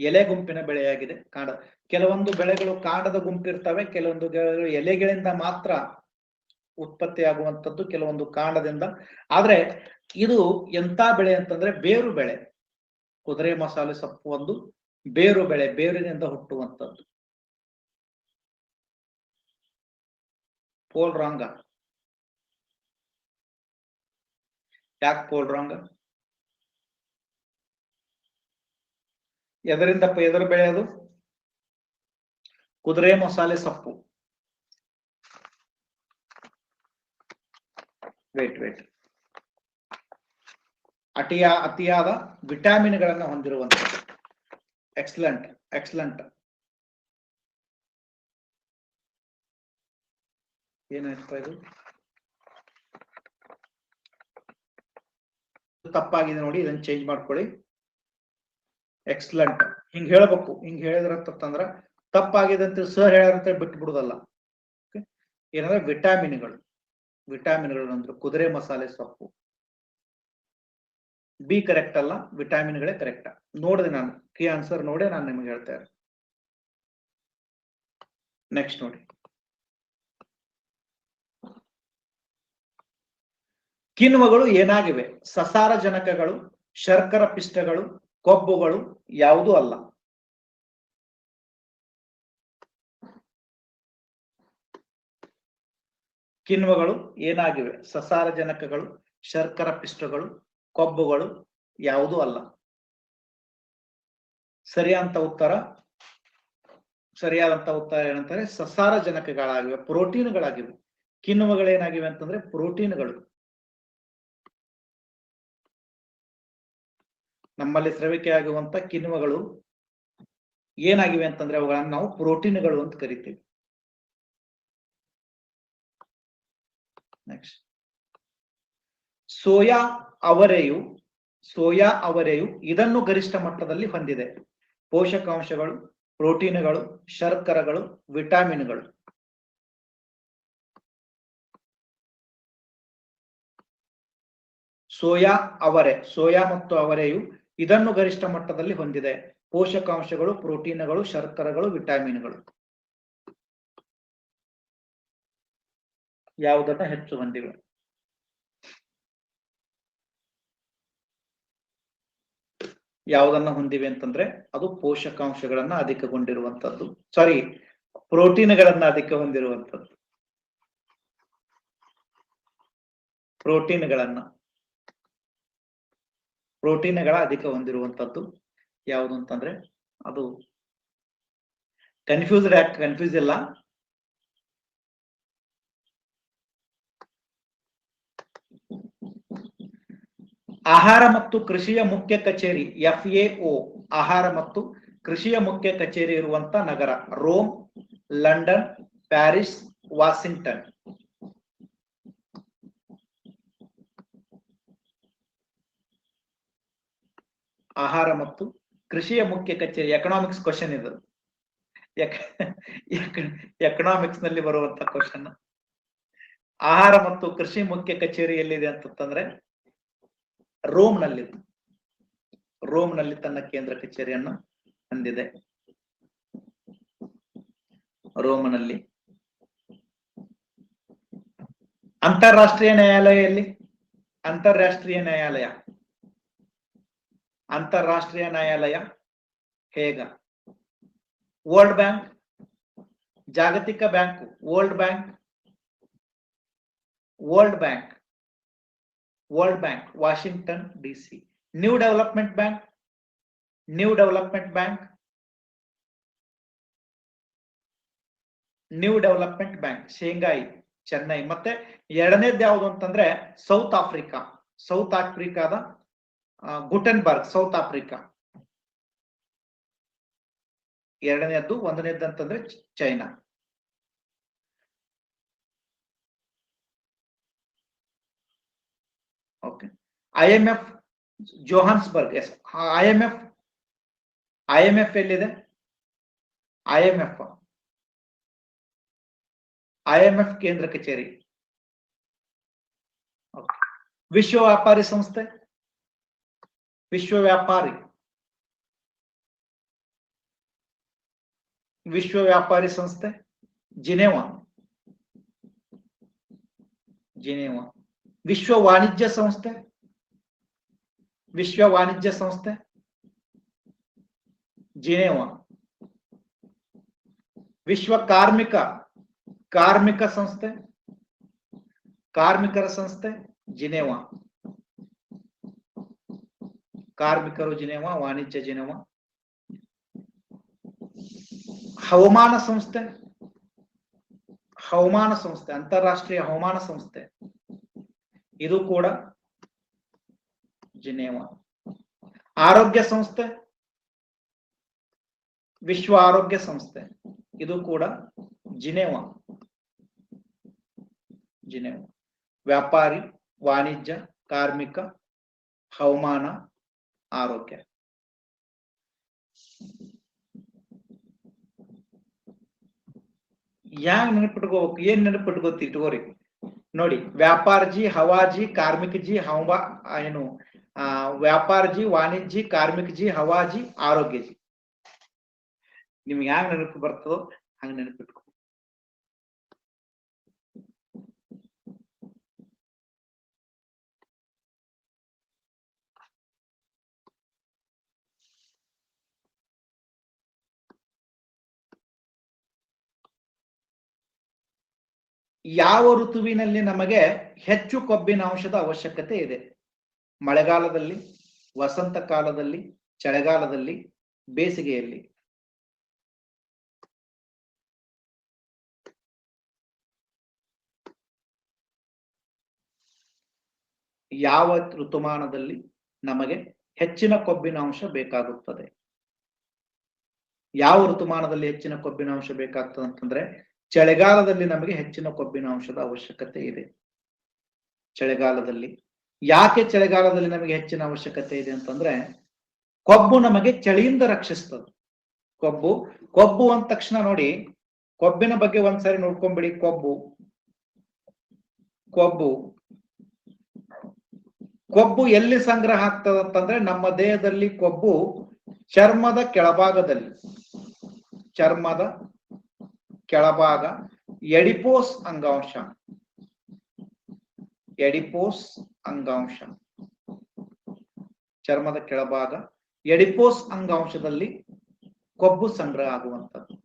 ಎಲೆ ಗುಂಪಿನ ಬೆಳೆಯಾಗಿದೆ, ಕಾಂಡ. ಕೆಲವೊಂದು ಬೆಳೆಗಳು ಕಾಂಡದ ಗುಂಪಿರ್ತವೆ, ಕೆಲವೊಂದು ಎಲೆಗಳಿಂದ ಮಾತ್ರ ಉತ್ಪತ್ತಿ ಆಗುವಂಥದ್ದು, ಕೆಲವೊಂದು ಕಾಂಡದಿಂದ. ಆದ್ರೆ ಇದು ಎಂತ ಬೆಳೆ ಅಂತಂದ್ರೆ ಬೇರು ಬೆಳೆ. ಕುದುರೆ ಮಸಾಲೆ ಸೊಪ್ಪು ಒಂದು ಬೇರು ಬೆಳೆ, ಬೇರಿನಿಂದ ಹುಟ್ಟುವಂಥದ್ದು. Pole wrong. ಯಾಕೆ ಪೋಲ್ ರಾಂಗ? ಎದರ ಬೆಳೆ ಅದು? ಕುದುರೆ ಮಸಾಲೆ ಸೊಪ್ಪು. ವೇಟ್ ಅತಿಯಾದ ವಿಟಾಮಿನ್ಗಳನ್ನು ಹೊಂದಿರುವಂಥದ್ದು. ಎಕ್ಸಲೆಂಟ್. ಏನಾಯ್ತು ಇದು? ತಪ್ಪಾಗಿದೆ ನೋಡಿ, ಇದನ್ನ ಚೇಂಜ್ ಮಾಡ್ಕೊಳ್ಳಿ. ಎಕ್ಸಲೆಂಟ್. ಹಿಂಗ್ ಹೇಳ್ಬೇಕು. ಹಿಂಗ್ ಹೇಳಿದ್ರಂತಂದ್ರ ತಪ್ಪಾಗಿದೆ ಅಂತ ಸರ್ ಹೇಳಂತ ಬಿಟ್ಟು ಬಿಡುದಲ್ಲ. ಏನಂದ್ರೆ ವಿಟಾಮಿನ್ಗಳು ಅಂದ್ರೆ ಕುದುರೆ ಮಸಾಲೆ ಸೊಪ್ಪು. ಬಿ ಕರೆಕ್ಟ್ ಅಲ್ಲ, ವಿಟಾಮಿನ್ಗಳೇ ಕರೆಕ್ಟ್. ನೋಡಿದೆ ನಾನು ಕೀ ಆನ್ಸರ್ ನೋಡಿ ನಾನು ನಿಮ್ಗೆ ಹೇಳ್ತಾ ಇರೋದು. ನೆಕ್ಸ್ಟ್ ನೋಡಿ, ಕಿಣ್ವಗಳು ಏನಾಗಿವೆ? ಸಸಾರಜನಕಗಳು, ಶರ್ಕರ ಪಿಷ್ಟಗಳು, ಕೊಬ್ಬುಗಳು, ಯಾವುದೂ ಅಲ್ಲ. ಕಿಣ್ವಗಳು ಏನಾಗಿವೆ? ಸಸಾರಜನಕಗಳು, ಶರ್ಕರ ಪಿಷ್ಟಗಳು, ಕೊಬ್ಬುಗಳು, ಯಾವುದೂ ಅಲ್ಲ. ಸರಿಯಾದಂತ ಉತ್ತರ ಏನಂತಾರೆ? ಸಸಾರಜನಕಗಳಾಗಿವೆ, ಪ್ರೋಟೀನ್ಗಳಾಗಿವೆ. ಕಿಣ್ವಗಳೇನಾಗಿವೆ ಅಂತಂದ್ರೆ ಪ್ರೋಟೀನ್ಗಳು. ನಮ್ಮಲ್ಲಿ ಸ್ರವಿಕೆ ಆಗುವಂತ ಕಿಣ್ವಗಳು ಏನಾಗಿವೆ ಅಂತಂದ್ರೆ ಅವುಗಳನ್ನ ನಾವು ಪ್ರೋಟೀನ್ಗಳು ಅಂತ ಕರಿತೀವಿ. ನೆಕ್ಸ್ಟ್, ಸೋಯಾ ಅವರೆಯು ಇದನ್ನು ಗರಿಷ್ಠ ಮಟ್ಟದಲ್ಲಿ ಹೊಂದಿದೆ: ಪೋಷಕಾಂಶಗಳು, ಪ್ರೋಟೀನ್ಗಳು, ಶರ್ಕರಗಳು, ವಿಟಾಮಿನ್ಗಳು. ಸೋಯಾ ಮತ್ತು ಅವರೆಯು ಇದನ್ನು ಗರಿಷ್ಠ ಮಟ್ಟದಲ್ಲಿ ಹೊಂದಿದೆ: ಪೋಷಕಾಂಶಗಳು, ಪ್ರೋಟೀನ್ಗಳು, ಶರ್ಕರಗಳು, ವಿಟಾಮಿನ್ಗಳು. ಯಾವುದನ್ನ ಹೆಚ್ಚು ಹೊಂದಿವೆ? ಯಾವುದನ್ನ ಹೊಂದಿವೆ ಅಂತಂದ್ರೆ ಅದು ಪೋಷಕಾಂಶಗಳನ್ನ ಅಧಿಕಗೊಂಡಿರುವಂತದ್ದು, ಸಾರಿ, ಪ್ರೋಟೀನ್ಗಳನ್ನ ಅಧಿಕ ಹೊಂದಿರುವಂತದ್ದು. ಪ್ರೋಟೀನ್ಗಳ ಅಧಿಕ ಹೊಂದಿರುವಂತದ್ದು ಯಾವುದು ಅಂತಂದ್ರೆ ಅದು ಕನ್ಫ್ಯೂಸ್ ಇಲ್ಲ. ಆಹಾರ ಮತ್ತು ಕೃಷಿಯ ಮುಖ್ಯ ಕಚೇರಿ FAO, ಆಹಾರ ಮತ್ತು ಕೃಷಿಯ ಮುಖ್ಯ ಕಚೇರಿ ಇರುವಂತ ನಗರ ರೋಮ್, ಲಂಡನ್, ಪ್ಯಾರಿಸ್, ವಾಷಿಂಗ್ಟನ್. ಆಹಾರ ಮತ್ತು ಕೃಷಿಯ ಮುಖ್ಯ ಕಚೇರಿ. ಎಕನಾಮಿಕ್ಸ್ ಕ್ವಶನ್ ಇದು, ಎಕನಾಮಿಕ್ಸ್ ನಲ್ಲಿ ಬರುವಂತ ಕ್ವಶನ್. ಆಹಾರ ಮತ್ತು ಕೃಷಿ ಮುಖ್ಯ ಕಚೇರಿ ಎಲ್ಲಿದೆ ಅಂತಂದ್ರೆ ರೋಮ್ ನಲ್ಲಿ ತನ್ನ ಕೇಂದ್ರ ಕಚೇರಿಯನ್ನು ಹೊಂದಿದೆ. ರೋಮ್ನಲ್ಲಿ ಅಂತಾರಾಷ್ಟ್ರೀಯ ನ್ಯಾಯಾಲಯ ಎಲ್ಲಿ? ಅಂತಾರಾಷ್ಟ್ರೀಯ ನ್ಯಾಯಾಲಯ, ಅಂತಾರಾಷ್ಟ್ರೀಯ ನ್ಯಾಯಾಲಯ ಹೇಗ. ವರ್ಲ್ಡ್ ಬ್ಯಾಂಕ್, ಜಾಗತಿಕ bank, world bank, world bank, world bank Washington DC. New development bank, new development bank, new development bank Shanghai Chennai. ಮತ್ತೆ ಎರಡನೇದು ಯಾವುದು ಅಂತಂದ್ರೆ ಸೌತ್ ಆಫ್ರಿಕಾ, ಸೌತ್ ಆಫ್ರಿಕಾದ ಗುಟೆನ್ಬರ್ಗ್, ಸೌತ್ ಆಫ್ರಿಕಾ ಎರಡನೇದ್ದು. ಒಂದನೇದ್ದು ಅಂತಂದ್ರೆ China. Okay. IMF Johannesburg. Yes, IMF ಎಲ್ಲಿದೆ? IMF ಕೇಂದ್ರ ಕಚೇರಿ. ವಿಶ್ವ ವ್ಯಾಪಾರಿ ಸಂಸ್ಥೆ, ವಿಶ್ವ ವ್ಯಾಪಾರಿ ಸಂಸ್ಥೆ ಜಿನೆವಾ, ವಿಶ್ವ ವಾಣಿಜ್ಯ ಸಂಸ್ಥೆ, ಜಿನೆವಾ. ವಿಶ್ವ ಕಾರ್ಮಿಕರ ಸಂಸ್ಥೆ ಜಿನೆವಾ, ಕಾರ್ಮಿಕರು ಜಿನೆವಾ, ವಾಣಿಜ್ಯ ಜಿನೆವಾ. ಹವಾಮಾನ ಸಂಸ್ಥೆ, ಅಂತಾರಾಷ್ಟ್ರೀಯ ಹವಾಮಾನ ಸಂಸ್ಥೆ, ಇದು ಕೂಡ ಜಿನೆವಾ. ಆರೋಗ್ಯ ಸಂಸ್ಥೆ, ವಿಶ್ವ ಆರೋಗ್ಯ ಸಂಸ್ಥೆ, ಇದು ಕೂಡ ಜಿನೆವಾ. ವ್ಯಾಪಾರಿ, ವಾಣಿಜ್ಯ, ಕಾರ್ಮಿಕ, ಹವಾಮಾನ, ಆರೋಗ್ಯ. ಯಾಕೆ ನೆನಪಿಟ್ಕೋಬೇಕು? ಏನ್ ನೆನಪಿಟ್ಕೋತಿ ಇಟ್ಕೋರಿ ನೋಡಿ. ವ್ಯಾಪಾರಜಿ, ಹವಾಜಿ, ಕಾರ್ಮಿಕಜಿ, ಏನು ವ್ಯಾಪಾರಜಿ, ವಾಣಿಜ್ಯ, ಕಾರ್ಮಿಕಜಿ, ಹವಾಜಿ, ಆರೋಗ್ಯಜಿ. ನಿಮ್ಗೆ ಹ್ಯಾಂಗ ನೆನಪು ಬರ್ತದೋ ಹಂಗ ನೆನಪಿಟ್ಕೋ. ಯಾವ ಋತುವಿನಲ್ಲಿ ನಮಗೆ ಹೆಚ್ಚು ಕೊಬ್ಬಿನ ಅಂಶದ ಅವಶ್ಯಕತೆ ಇದೆ? ಮಳೆಗಾಲದಲ್ಲಿ, ವಸಂತ ಕಾಲದಲ್ಲಿ, ಚಳಿಗಾಲದಲ್ಲಿ, ಬೇಸಿಗೆಯಲ್ಲಿ. ಯಾವ ಋತುಮಾನದಲ್ಲಿ ನಮಗೆ ಹೆಚ್ಚಿನ ಕೊಬ್ಬಿನ ಅಂಶ ಬೇಕಾಗುತ್ತದೆ? ಯಾವ ಋತುಮಾನದಲ್ಲಿ ಹೆಚ್ಚಿನ ಕೊಬ್ಬಿನ ಅಂಶ ಬೇಕಾಗ್ತದೆ ಅಂತಂದ್ರೆ ಚಳಿಗಾಲದಲ್ಲಿ ನಮಗೆ ಹೆಚ್ಚಿನ ಕೊಬ್ಬಿನ ಅಂಶದ ಅವಶ್ಯಕತೆ ಇದೆ. ಚಳಿಗಾಲದಲ್ಲಿ. ಯಾಕೆ ಚಳಿಗಾಲದಲ್ಲಿ ನಮಗೆ ಹೆಚ್ಚಿನ ಅವಶ್ಯಕತೆ ಇದೆ ಅಂತಂದ್ರೆ ಕೊಬ್ಬು ನಮಗೆ ಚಳಿಯಿಂದ ರಕ್ಷಿಸ್ತದೆ. ಕೊಬ್ಬು ಅಂದ ತಕ್ಷಣ ನೋಡಿ, ಕೊಬ್ಬಿನ ಬಗ್ಗೆ ಒಂದ್ಸರಿ ನೋಡ್ಕೊಂಡ್ಬಿಡಿ. ಕೊಬ್ಬು ಎಲ್ಲಿ ಸಂಗ್ರಹ ಆಗ್ತದೆ ಅಂತಂದ್ರೆ ನಮ್ಮ ದೇಹದಲ್ಲಿ ಕೊಬ್ಬು ಚರ್ಮದ ಕೆಳಭಾಗ ಎಡಿಪೋಸ್ ಅಂಗಾಂಶ, ಚರ್ಮದ ಕೆಳಭಾಗ ಎಡಿಪೋಸ್ ಅಂಗಾಂಶದಲ್ಲಿ ಕೊಬ್ಬು ಸಂಗ್ರಹ ಆಗುವಂಥದ್ದು.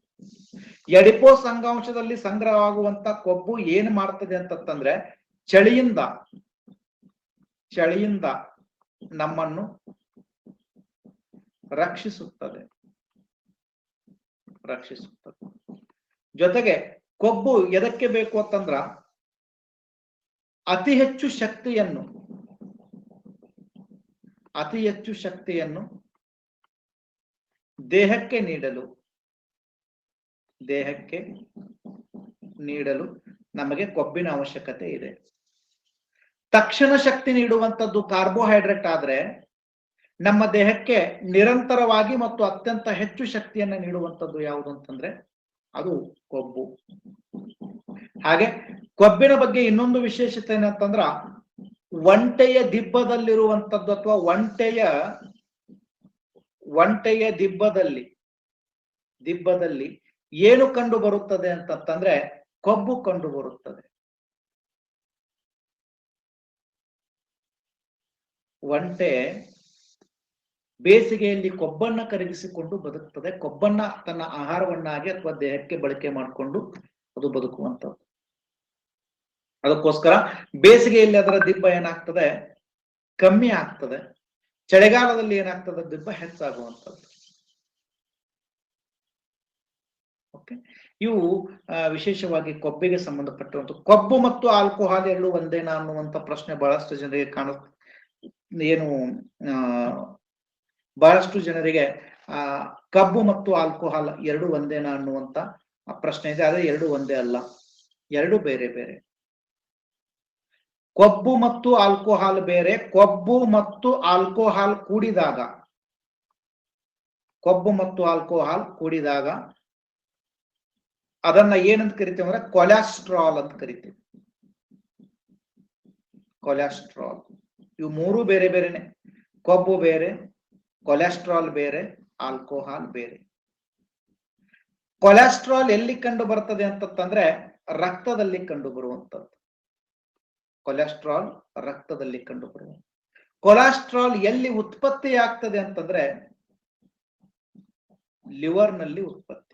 ಎಡಿಪೋಸ್ ಅಂಗಾಂಶದಲ್ಲಿ ಸಂಗ್ರಹ ಆಗುವಂತ ಕೊಬ್ಬು ಏನ್ ಮಾಡ್ತದೆ ಅಂತಂದ್ರೆ ಚಳಿಯಿಂದ ನಮ್ಮನ್ನು ರಕ್ಷಿಸುತ್ತದೆ. ಜೊತೆಗೆ ಕೊಬ್ಬು ಎದಕ್ಕೆ ಬೇಕು ಅಂತಂದ್ರ ಅತಿ ಹೆಚ್ಚು ಶಕ್ತಿಯನ್ನು ದೇಹಕ್ಕೆ ನೀಡಲು ನಮಗೆ ಕೊಬ್ಬಿನ ಅವಶ್ಯಕತೆ ಇದೆ. ತಕ್ಷಣ ಶಕ್ತಿ ನೀಡುವಂಥದ್ದು ಕಾರ್ಬೋಹೈಡ್ರೇಟ್ ಆದ್ರೆ ನಮ್ಮ ದೇಹಕ್ಕೆ ನಿರಂತರವಾಗಿ ಮತ್ತು ಅತ್ಯಂತ ಹೆಚ್ಚು ಶಕ್ತಿಯನ್ನು ನೀಡುವಂಥದ್ದು ಯಾವುದು ಅಂತಂದ್ರೆ ಅದು ಕೊಬ್ಬು. ಹಾಗೆ ಕೊಬ್ಬಿನ ಬಗ್ಗೆ ಇನ್ನೊಂದು ವಿಶೇಷತೆ ಏನಂತಂದ್ರ ಒಂಟೆಯ ದಿಬ್ಬದಲ್ಲಿರುವಂಥದ್ದು ಅಥವಾ ಒಂಟೆಯ ದಿಬ್ಬದಲ್ಲಿ ಏನು ಕಂಡು ಬರುತ್ತದೆ ಅಂತಂದ್ರೆ ಕೊಬ್ಬು ಕಂಡು ಬರುತ್ತದೆ. ಒಂಟೆ ಬೇಸಿಗೆಯಲ್ಲಿ ಕೊಬ್ಬನ್ನ ಕರಗಿಸಿಕೊಂಡು ಬದುಕ್ತದೆ. ಕೊಬ್ಬನ್ನ ತನ್ನ ಆಹಾರವನ್ನಾಗಿ ಅಥವಾ ದೇಹಕ್ಕೆ ಬಳಕೆ ಮಾಡಿಕೊಂಡು ಅದು ಬದುಕುವಂಥದ್ದು. ಅದಕ್ಕೋಸ್ಕರ ಬೇಸಿಗೆಯಲ್ಲಿ ಅದರ ದಿಬ್ಬ ಏನಾಗ್ತದೆ, ಕಮ್ಮಿ ಆಗ್ತದೆ. ಚಳಿಗಾಲದಲ್ಲಿ ಏನಾಗ್ತದೆ, ದಿಬ್ಬ ಹೆಚ್ಚಾಗುವಂಥದ್ದು. ಓಕೆ, ಇವು ವಿಶೇಷವಾಗಿ ಕೊಬ್ಬಿಗೆ ಸಂಬಂಧಪಟ್ಟಂತ. ಕೊಬ್ಬು ಮತ್ತು ಆಲ್ಕೋಹಾಲ್ ಎರಡು ಒಂದೇನಾ ಅನ್ನುವಂತ ಪ್ರಶ್ನೆ ಬಹಳಷ್ಟು ಜನರಿಗೆ ಬಹಳಷ್ಟು ಜನರಿಗೆ ಕಬ್ಬು ಮತ್ತು ಆಲ್ಕೋಹಾಲ್ ಎರಡು ಒಂದೇನಾ ಅನ್ನುವಂತ ಪ್ರಶ್ನೆ ಇದೆ. ಆದ್ರೆ ಎರಡು ಒಂದೇ ಅಲ್ಲ, ಎರಡು ಬೇರೆ ಬೇರೆ. ಕೊಬ್ಬು ಮತ್ತು ಆಲ್ಕೋಹಾಲ್ ಬೇರೆ. ಕೊಬ್ಬು ಮತ್ತು ಆಲ್ಕೋಹಾಲ್ ಕೂಡಿದಾಗ, ಕೊಬ್ಬು ಮತ್ತು ಆಲ್ಕೋಹಾಲ್ ಕೂಡಿದಾಗ ಅದನ್ನ ಏನಂತ ಕರಿತೀವಿ ಅಂದ್ರೆ ಕೊಲೆಸ್ಟ್ರಾಲ್ ಅಂತ ಕರಿತೀವಿ. ಕೊಲೆಸ್ಟ್ರಾಲ್. ಇವು ಮೂರು ಬೇರೆ ಬೇರೆನೆ. ಕೊಬ್ಬು ಬೇರೆ, ಕೊಲೆಸ್ಟ್ರಾಲ್ ಬೇರೆ, ಆಲ್ಕೋಹಾಲ್ ಬೇರೆ. ಕೊಲೆಸ್ಟ್ರಾಲ್ ಎಲ್ಲಿ ಕಂಡು ಬರ್ತದೆ ಅಂತಂದ್ರೆ ರಕ್ತದಲ್ಲಿ ಕಂಡು ಬರುವಂತದ್ದು. ಕೊಲೆಸ್ಟ್ರಾಲ್ ರಕ್ತದಲ್ಲಿ ಕಂಡು ಬರುವ. ಕೊಲೆಸ್ಟ್ರಾಲ್ ಎಲ್ಲಿ ಉತ್ಪತ್ತಿ ಆಗ್ತದೆ ಅಂತಂದ್ರೆ ಲಿವರ್ ನಲ್ಲಿ ಉತ್ಪತ್ತಿ.